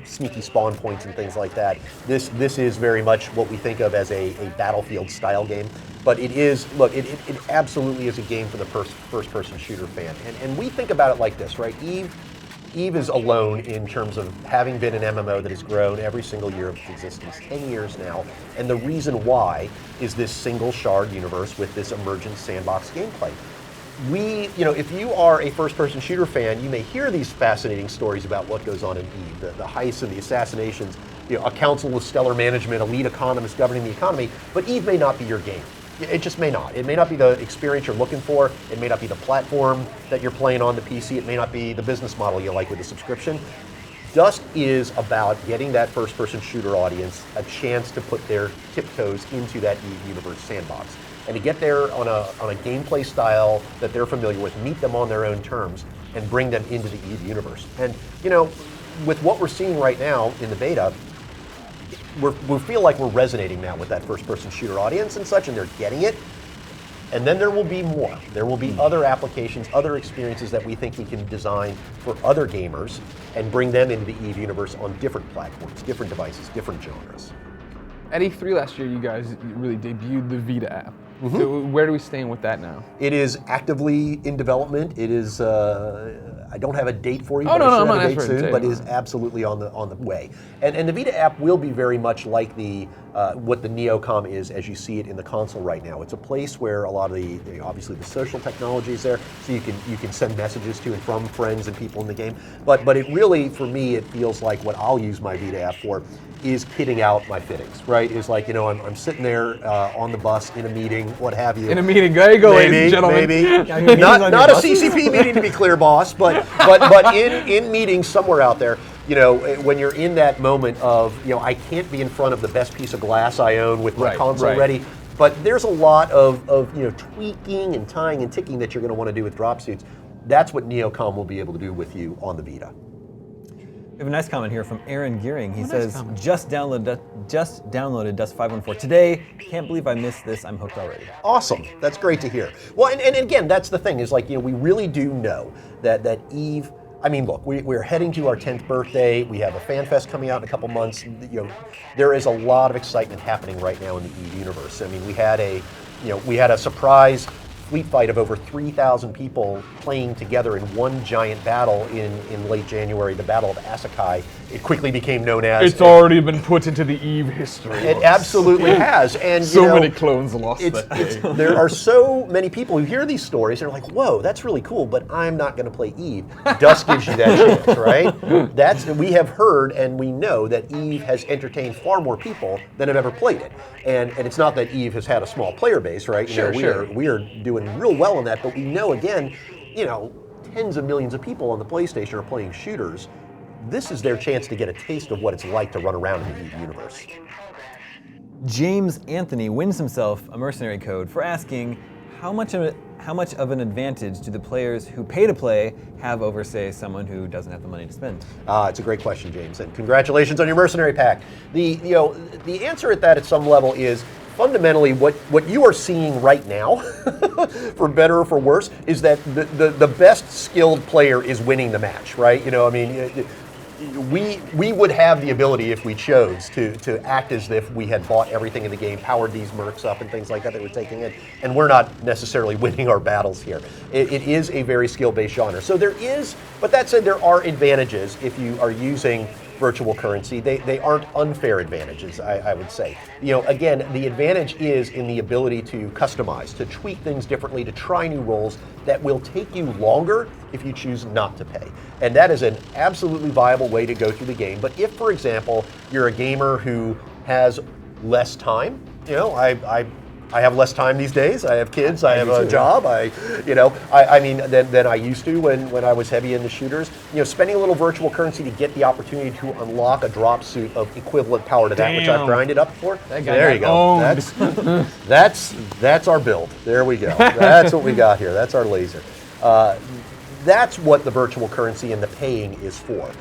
sneaky spawn points and things like that. This is very much what we think of as a Battlefield style game. But it is, look, it absolutely is a game for the first-person shooter fan. And we think about it like this, right? EVE is alone in terms of having been an MMO that has grown every single year of its existence, 10 years now. And the reason why is this single shard universe with this emergent sandbox gameplay. If you are a first-person shooter fan, you may hear these fascinating stories about what goes on in EVE, the heists and the assassinations, a council with stellar management, elite economists governing the economy, but EVE may not be your game. It just may not. It may not be the experience you're looking for. It may not be the platform that you're playing on, the PC. It may not be the business model you like with the subscription. Dust is about getting that first-person shooter audience a chance to put their tiptoes into that EVE universe sandbox. And to get there on a gameplay style that they're familiar with, meet them on their own terms, and bring them into the EVE universe. And, with what we're seeing right now in the beta, we feel like we're resonating now with that first-person shooter audience and such, and they're getting it. And then there will be more. There will be other applications, other experiences that we think we can design for other gamers and bring them into the EVE universe on different platforms, different devices, different genres. At E3 last year, you guys really debuted the Vita app. So where do we stand with that now? It is actively in development. It is, I don't have a date for you, but I should have a date soon, but it is absolutely on the way. And the Vita app will be very much like what the Neocom is as you see it in the console right now. It's a place where a lot of obviously the social technology is there, so you can send messages to and from friends and people in the game. But it really, for me, it feels like what I'll use my Vita app for is kitting out my fittings, right? It's like, I'm sitting there on the bus in a meeting, what have you. In a meeting, there you go, ladies and gentlemen. Maybe. Not a CCP meeting to be clear, boss, but in meetings somewhere out there, when you're in that moment of, I can't be in front of the best piece of glass I own with my console ready, but there's a lot of tweaking and tying and ticking that you're going to want to do with drop suits. That's what Neocom will be able to do with you on the Vita. We have a nice comment here from Aaron Gearing. He says, just downloaded Dust 514 today. Can't believe I missed this. I'm hooked already. Awesome. That's great to hear. Well, and again, that's the thing is like, we really do know that EVE, I mean, look, we're heading to our 10th birthday. We have a fan fest coming out in a couple months. There is a lot of excitement happening right now in the EVE universe. I mean, we had a surprise fleet fight of over 3,000 people playing together in one giant battle in late January, the Battle of Asakai. It quickly became known as... It's already been put into the EVE history. It absolutely has. And so many clones lost that day. There are so many people who hear these stories and are like, whoa, that's really cool, but I'm not going to play EVE. Dust gives you that chance, right? We have heard and we know that EVE has entertained far more people than have ever played it. And it's not that EVE has had a small player base, right? We are doing real well in that, but we know, again, tens of millions of people on the PlayStation are playing shooters. This is their chance to get a taste of what it's like to run around in the EVE universe. James Anthony wins himself a mercenary code for asking, how much of an advantage do the players who pay to play have over, say, someone who doesn't have the money to spend? It's a great question, James, and congratulations on your mercenary pack. The answer at that at some level is fundamentally what you are seeing right now, for better or for worse, is that the best skilled player is winning the match, right? We would have the ability, if we chose, to act as if we had bought everything in the game, powered these mercs up and things like that we're taking in, and we're not necessarily winning our battles here. It is a very skill-based genre. So but that said, there are advantages if you are using virtual currency, they aren't unfair advantages, I would say. Again, the advantage is in the ability to customize, to tweak things differently, to try new roles that will take you longer if you choose not to pay. And that is an absolutely viable way to go through the game. But if, for example, you're a gamer who has less time, I have less time these days. I have kids. I have a job. I mean, than I used to when I was heavy in the shooters. Spending a little virtual currency to get the opportunity to unlock a drop suit of equivalent power to that which I've grinded up for. There you go. That's our build. There we go. That's what we got here. That's our laser. That's what the virtual currency and the paying is for.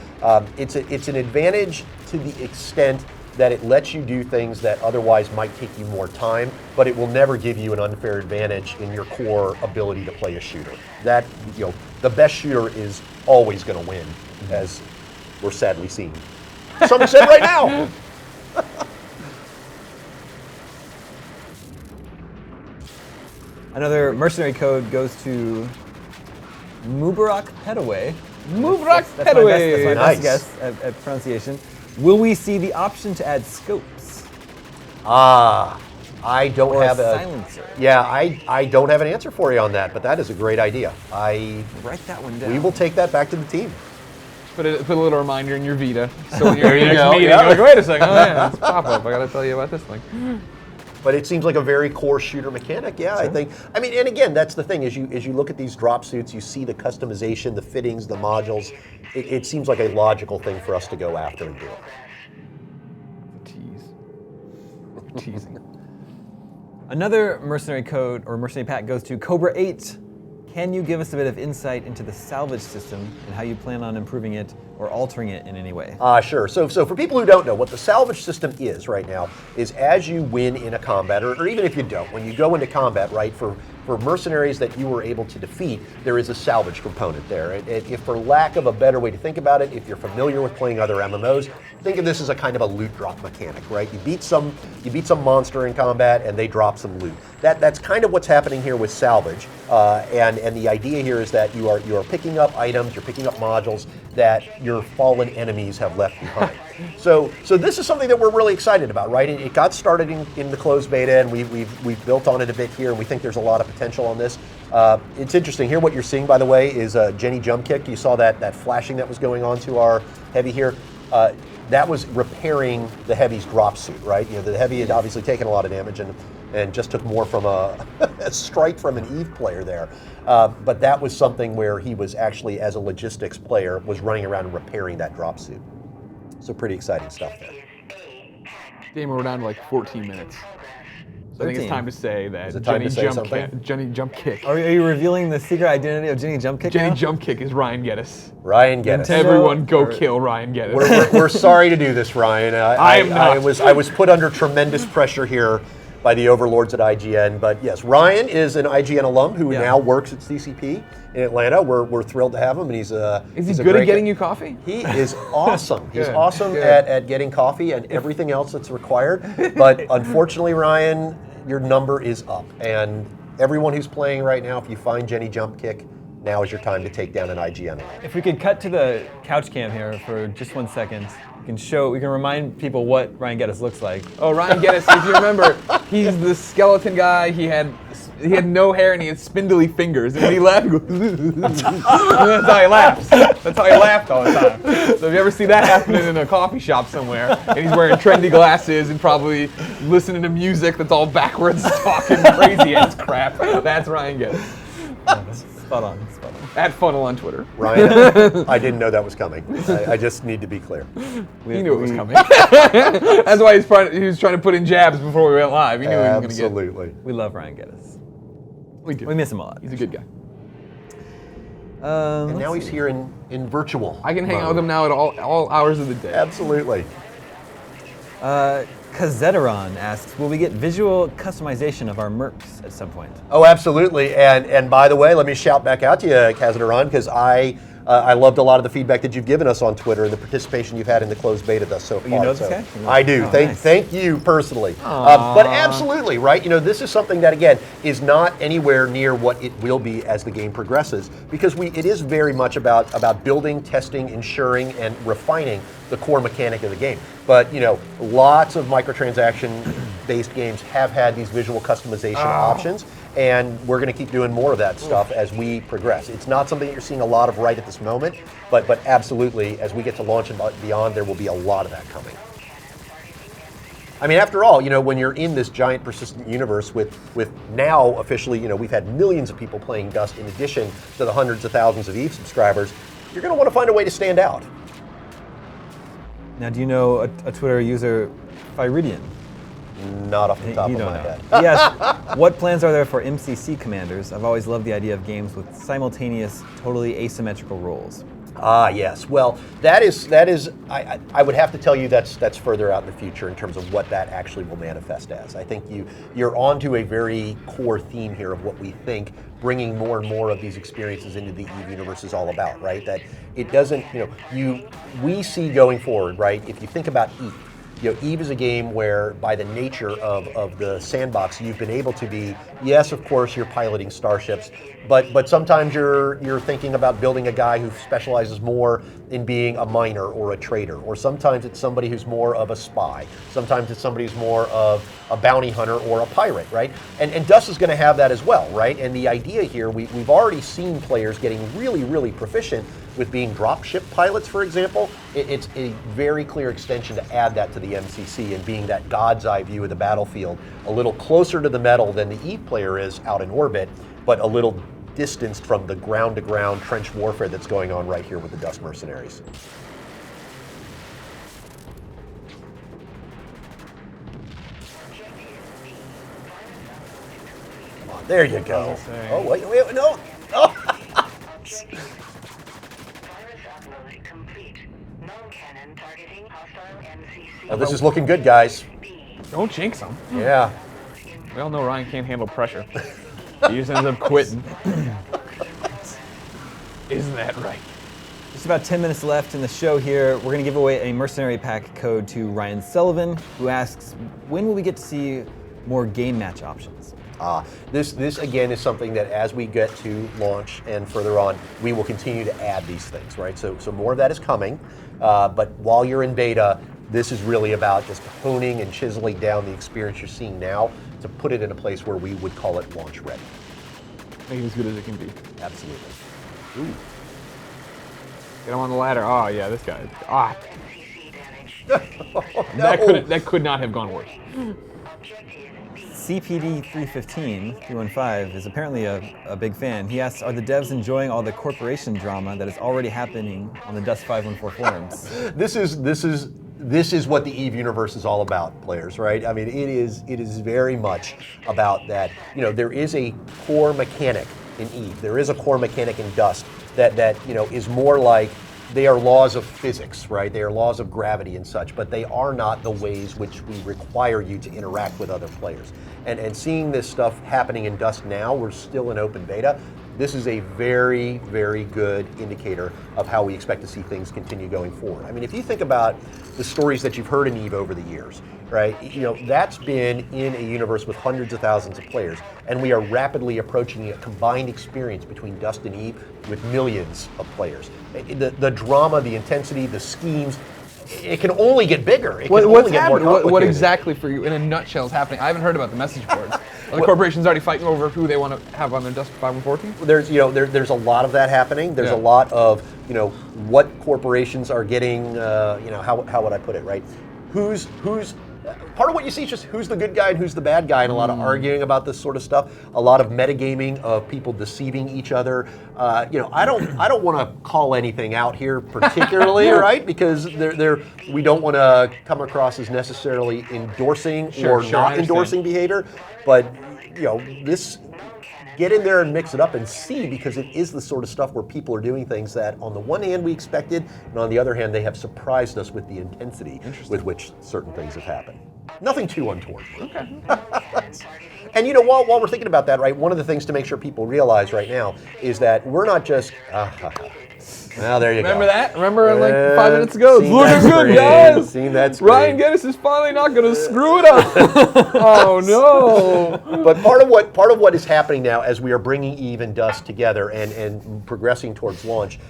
It's an advantage to the extent that it lets you do things that otherwise might take you more time, but it will never give you an unfair advantage in your core ability to play a shooter. That, the best shooter is always going to win, as we're sadly seeing. To some extent right now. Another mercenary code goes to Mubarak Petaway. Mubarak That's my Petaway. best guess at pronunciation. Will we see the option to add scopes? I don't Or have a silencer? Yeah, I don't have an answer for you on that, but that is a great idea. Write that one down. We will take that back to the team. Put a little reminder in your Vita. So when you're There in you your next go, meeting, yeah. you're like, wait a second, oh yeah, that's pop up. I gotta tell you about this thing. But it seems like a very core shooter mechanic. Yeah, Sure. I think. I mean, and again, that's the thing. As you look at these drop suits, you see the customization, the fittings, the modules. It seems like a logical thing for us to go after and do it. Teasing. Another mercenary code or mercenary pack goes to Cobra 8. Can you give us a bit of insight into the salvage system and how you plan on improving it or altering it in any way? Sure. So for people who don't know, what the salvage system is right now is as you win in a combat, or even if you don't, when you go into combat, right, for mercenaries that you were able to defeat, there is a salvage component there. And if for lack of a better way to think about it, if you're familiar with playing other MMOs, think of this as a kind of a loot drop mechanic, right? You beat some monster in combat and they drop some loot. That's kind of what's happening here with salvage. And the idea here is that you are picking up items, you're picking up modules that your fallen enemies have left behind. So this is something that we're really excited about, right? It got started in the closed beta, and we've built on it a bit here, and we think there's a lot of potential on this. It's interesting here. What you're seeing, by the way, is Jenny jump kick. You saw that flashing that was going on to our heavy here. That was repairing the heavy's drop suit, right? The heavy had obviously taken a lot of damage and just took more from a strike from an Eve player there. But that was something where he was actually, as a logistics player, was running around and repairing that drop suit. So pretty exciting stuff there. Game, we're down to like 14 minutes. So I think it's time to say that Is it time to say something? Jenny Jump Kick. Are you revealing the secret identity of Jenny Jump Kick Jenny now? Jump Kick is Ryan Geddes. Ryan Geddes. Everyone go kill Ryan Geddes. We're sorry to do this, Ryan. I am not. I was put under tremendous pressure here by the overlords at IGN. But yes, Ryan is an IGN alum who now works at CCP in Atlanta. We're thrilled to have him, and he's he good at getting you coffee? He is awesome. He's Good, awesome good. at getting coffee and everything else that's required. But unfortunately, Ryan, your number is up. And everyone who's playing right now, if you find Jenny Jump Kick, now is your time to take down an IGN. If we could cut to the couch cam here for just 1 second, we can remind people what Ryan Geddes looks like. Oh, Ryan Geddes, if you remember, he's the skeleton guy. He had no hair and he had spindly fingers. And when he laughed, he goes, that's how he laughs. That's how he laughed all the time. So if you ever see that happening in a coffee shop somewhere, and he's wearing trendy glasses and probably listening to music that's all backwards, talking crazy ass crap, that's Ryan Geddes. Spot on. At Funnel on Twitter. Ryan, I didn't know that was coming. I just need to be clear. He knew it was coming. That's why he was trying to put in jabs before we went live. He knew he was going to get. Absolutely. We love Ryan Geddes. We do. We miss him a lot. He's a good guy. And now he's here in virtual. I can hang out with him now at all hours of the day. Absolutely. Kazeteron asks, will we get visual customization of our mercs at some point? Oh, absolutely. And by the way, let me shout back out to you, Kazateron, because I loved a lot of the feedback that you've given us on Twitter and the participation you've had in the closed beta thus so far. You know this guy? I do. Oh, Thank you personally. But absolutely, right? This is something that, again, is not anywhere near what it will be as the game progresses, because it is very much about building, testing, ensuring, and refining the core mechanic of the game. But lots of microtransaction-based games have had these visual customization options, and we're going to keep doing more of that stuff as we progress. It's not something that you're seeing a lot of right at this moment, but absolutely, as we get to launch and beyond, there will be a lot of that coming. I mean, after all, when you're in this giant persistent universe with now officially, we've had millions of people playing Dust in addition to the hundreds of thousands of EVE subscribers, you're going to want to find a way to stand out. Now, do you know a Twitter user, Fyridian? Not off the top of my head. Yes. What plans are there for MCC commanders? I've always loved the idea of games with simultaneous, totally asymmetrical roles. Ah, yes. Well, that is. I would have to tell you that's further out in the future in terms of what that actually will manifest as. I think you're onto a very core theme here of what we think bringing more and more of these experiences into the EVE universe is all about, right? That it doesn't. We see going forward, right? If you think about EVE. EVE is a game where, by the nature of the sandbox, you've been able to be, yes, of course, you're piloting starships, but sometimes you're thinking about building a guy who specializes more in being a miner or a trader, or sometimes it's somebody who's more of a spy. Sometimes it's somebody who's more of a bounty hunter or a pirate, right? And Dust is going to have that as well, right? And the idea here, we've already seen players getting really, really proficient with being dropship pilots, for example. It's a very clear extension to add that to the MCC and being that God's eye view of the battlefield, a little closer to the metal than the EVE player is out in orbit, but a little distanced from the ground-to-ground trench warfare that's going on right here with the Dust mercenaries. Come on, there you go. Oh, wait, no. Oh. Oh, this is looking good, guys. Don't jinx them. Yeah. We all know Ryan can't handle pressure. He just ends up quitting. Isn't that right? Just about 10 minutes left in the show here. We're going to give away a mercenary pack code to Ryan Sullivan, who asks, when will we get to see more game match options? This again is something that as we get to launch and further on, we will continue to add these things, right? So more of that is coming, but while you're in beta, this is really about just honing and chiseling down the experience you're seeing now to put it in a place where we would call it launch ready. Make it as good as it can be. Absolutely. Ooh. Get him on the ladder. Oh yeah, this guy. Ah. Oh, no. That could not have gone worse. CPD 315 is apparently a big fan. He asks, are the devs enjoying all the corporation drama that is already happening on the Dust 514 forums? This is what the EVE universe is all about, players, right? I mean, it is very much about that. There is a core mechanic in EVE. There is a core mechanic in Dust that is more like they are laws of physics, right? They are laws of gravity and such, but they are not the ways which we require you to interact with other players. And seeing this stuff happening in Dust now, we're still in open beta. This is a very, very good indicator of how we expect to see things continue going forward. I mean, if you think about the stories that you've heard in EVE over the years, right? That's been in a universe with hundreds of thousands of players, and we are rapidly approaching a combined experience between Dust and EVE with millions of players. The drama, the intensity, the schemes, it can only get bigger. It can only get more complicated. What exactly, for you, in a nutshell, is happening? I haven't heard about the message boards. Are the corporations already fighting over who they want to have on their Dust 514? There's a lot of that happening. There's a lot of what corporations are getting. How would I put it, right? Who's part of what you see is just who's the good guy and who's the bad guy, and a lot of arguing about this sort of stuff. A lot of metagaming of people deceiving each other. I don't want to call anything out here particularly, right? Because we don't want to come across as necessarily endorsing or not endorsing behavior. But this. Get in there and mix it up and see, because it is the sort of stuff where people are doing things that on the one hand we expected, and on the other hand they have surprised us with the intensity with which certain things have happened. Nothing too untoward. Okay. And while we're thinking about that, right, one of the things to make sure people realize right now is that we're not just, well, there you Remember go. that? Remember like 5 minutes ago? It's Seen looking that good, screen. guys. Seen that screen. Ryan Geddes is finally not going to screw it up. Oh no! But part of what is happening now as we are bringing EVE and Dust together and progressing towards launch,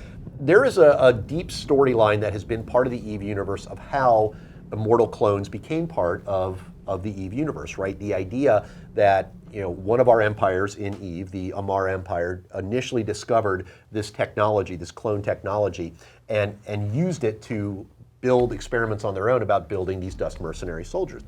there is a deep storyline that has been part of the EVE universe of how Immortal clones became part of the EVE universe, right? The idea that one of our empires in EVE, the Amar Empire, initially discovered this technology, this clone technology, and used it to build experiments on their own about building these Dust mercenary soldiers.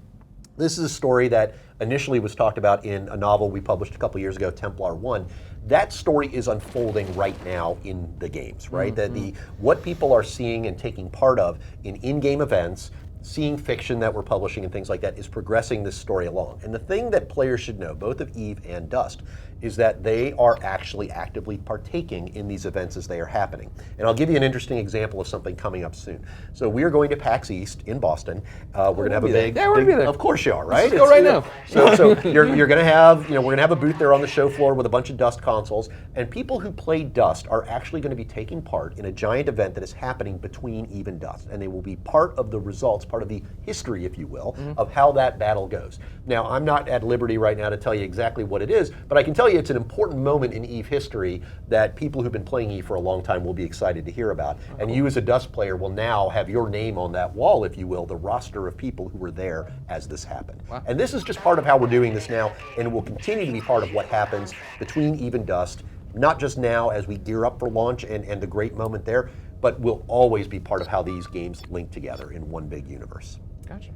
This is a story that initially was talked about in a novel we published a couple years ago, Templar 1. That story is unfolding right now in the games, right? That what people are seeing and taking part of in-game events, seeing fiction that we're publishing and things like that, is progressing this story along. And the thing that players should know, both of EVE and Dust, is that they are actually actively partaking in these events as they are happening. And I'll give you an interesting example of something coming up soon. So we are going to PAX East in Boston. We're going to have a big, we're gonna be there. Of course you are, right? Let's go right now. So you're going to have, we're going to have a booth there on the show floor with a bunch of Dust consoles, and people who play Dust are actually going to be taking part in a giant event that is happening between EVE and Dust, and they will be part of the results, part of the history, if you will, of how that battle goes. Now, I'm not at liberty right now to tell you exactly what it is, but I can tell you it's an important moment in EVE history that people who've been playing EVE for a long time will be excited to hear about. And you as a Dust player will now have your name on that wall, if you will, the roster of people who were there as this happened. Wow. And this is just part of how we're doing this now, and it will continue to be part of what happens between EVE and Dust, not just now as we gear up for launch and the great moment there, but will always be part of how these games link together in one big universe. Gotcha.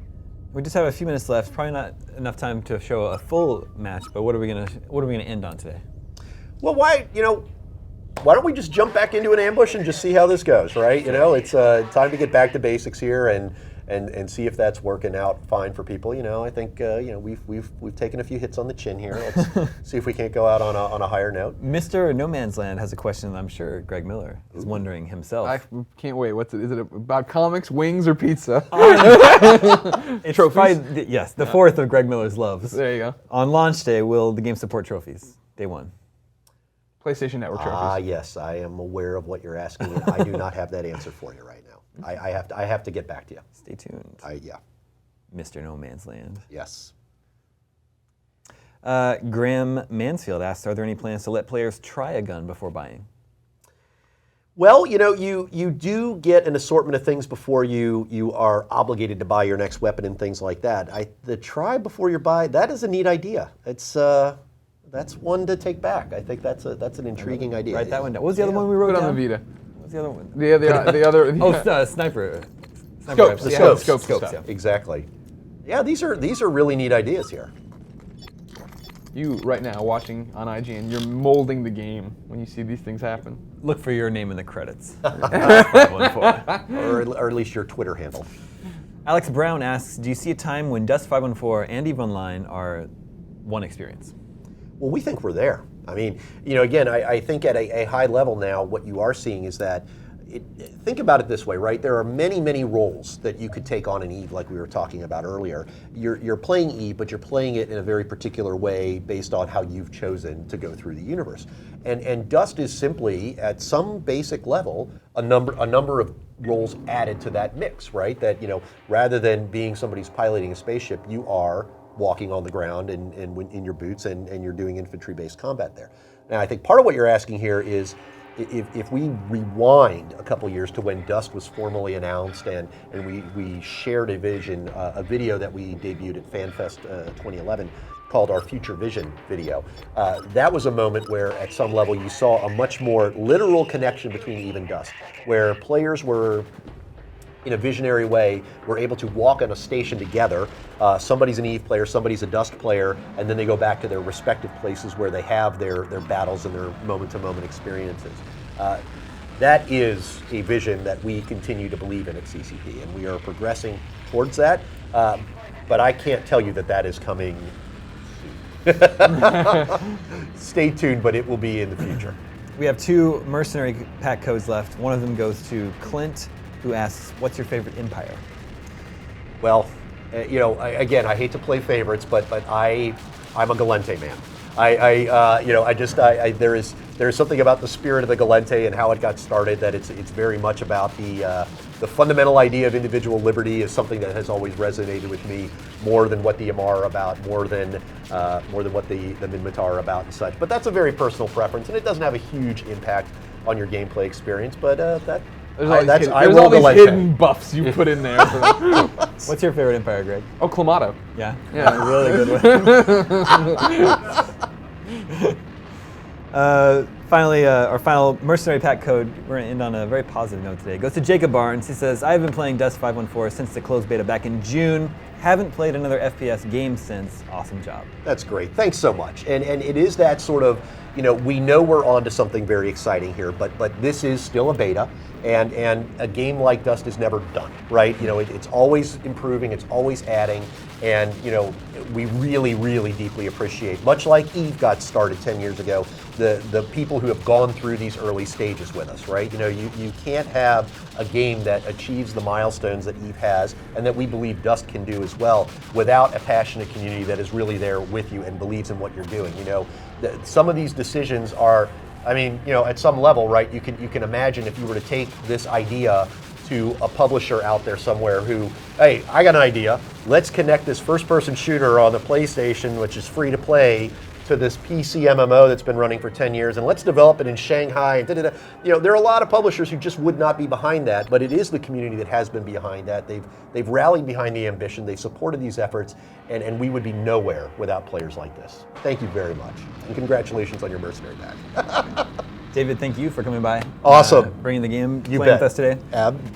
We just have a few minutes left. Probably not enough time to show a full match, but what are we gonna end on today? Well, why don't we just jump back into an ambush and just see how this goes, right? It's time to get back to basics here and see if that's working out fine for people. I think we've taken a few hits on the chin here. Let's see if we can't go out on a higher note. Mr. No Man's Land has a question that I'm sure Greg Miller is wondering himself. I can't wait. Is it about comics, wings, or pizza? It's probably, yes, the fourth of Greg Miller's loves. There you go. On launch day, will the game support trophies? Day one. PlayStation Network trophies. Yes, I am aware of what you're asking, and I do not have that answer for you right now. I have to get back to you. Stay tuned. Yeah. Mr. No Man's Land. Yes. Graham Mansfield asks, are there any plans to let players try a gun before buying? Well, you do get an assortment of things before you are obligated to buy your next weapon and things like that. The try before you buy, that is a neat idea. That's one to take back. I think that's an intriguing idea. Write that one down. What was the other one we wrote Put down? on the Vita. What's the other one? The other. Oh, sniper. Scopes. The Yeah, scopes. scopes. Yeah. Exactly. Yeah, these are really neat ideas here. You right now watching on IGN, you're molding the game when you see these things happen. Look for your name in the credits. or at least your Twitter handle. Alex Brown asks, do you see a time when Dust 514 and EVE Online are one experience? Well, we think we're there. I mean, again, I think at a high level now, what you are seeing is that, think about it this way, right? There are many, many roles that you could take on in EVE, like we were talking about earlier. You're playing EVE, but you're playing it in a very particular way based on how you've chosen to go through the universe. And Dust is simply, at some basic level, a number of roles added to that mix, right? That, rather than being somebody who's piloting a spaceship, you are walking on the ground and in your boots and you're doing infantry-based combat there. Now, I think part of what you're asking here is, if we rewind a couple years to when Dust was formally announced and we shared a video that we debuted at FanFest 2011 called our Future Vision video, that was a moment where at some level you saw a much more literal connection between EVE and Dust, where players were, in a visionary way, we're able to walk on a station together. Somebody's an EVE player, somebody's a Dust player, and then they go back to their respective places where they have their battles and their moment-to-moment experiences. That is a vision that we continue to believe in at CCP, and we are progressing towards that. But I can't tell you that is coming soon. Stay tuned, but it will be in the future. We have 2 mercenary pack codes left. One of them goes to Clint, who asks, what's your favorite empire? Well, again, I hate to play favorites, but I'm a Galente man. There is something about the spirit of the Galente and how it got started that it's very much about the fundamental idea of individual liberty is something that has always resonated with me more than what the Amar are about, more than what the Minmatar are about and such. But that's a very personal preference, and it doesn't have a huge impact on your gameplay experience. But There's all I, these, that's, hidden, I there's will all these delay hidden buffs you put in there. For them. What's your favorite Empire, Greg? Oh, Clamato. Yeah? Yeah. A really good one. Finally, our final mercenary pack code, we're going to end on a very positive note today. It goes to Jacob Barnes. He says, I've been playing Dust 514 since the closed beta back in June. Haven't played another FPS game since. Awesome job. That's great. Thanks so much. And it is that sort of, we know we're on to something very exciting here, but this is still a beta, and a game like Dust is never done, right? It's always improving, it's always adding, and we really, really deeply appreciate, much like EVE got started 10 years ago, the people who have gone through these early stages with us, right? You can't have a game that achieves the milestones that EVE has, and that we believe Dust can do as well, without a passionate community that is really there with you and believes in what you're doing. Some of these decisions are, at some level, right? You can imagine if you were to take this idea to a publisher out there somewhere who, hey, I got an idea. Let's connect this first-person shooter on the PlayStation, which is free to play, to this PC MMO that's been running for 10 years, and let's develop it in Shanghai. And there are a lot of publishers who just would not be behind that, but it is the community that has been behind that. They've rallied behind the ambition. They've supported these efforts, and we would be nowhere without players like this. Thank you very much, and congratulations on your mercenary pack. David, thank you for coming by. Awesome. Bringing the game, You playing bet. with us today.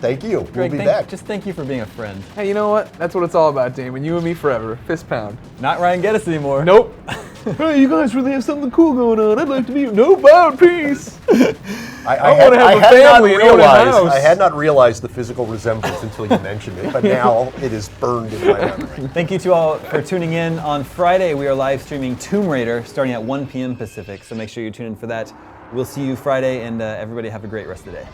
Thank you. Greg, we'll be back. Just thank you for being a friend. Hey, you know what? That's what it's all about, Damon. You and me forever. Fist pound. Not Ryan Geddes anymore. Nope. Hey, you guys really have something cool going on. I'd like to be. No, about peace. I wanna have a family and own a house. I had not realized the physical resemblance until you mentioned it, but now it is burned in my memory. Thank you to all for tuning in. On Friday, we are live streaming Tomb Raider starting at 1 p.m. Pacific, so make sure you tune in for that. We'll see you Friday, and everybody have a great rest of the day.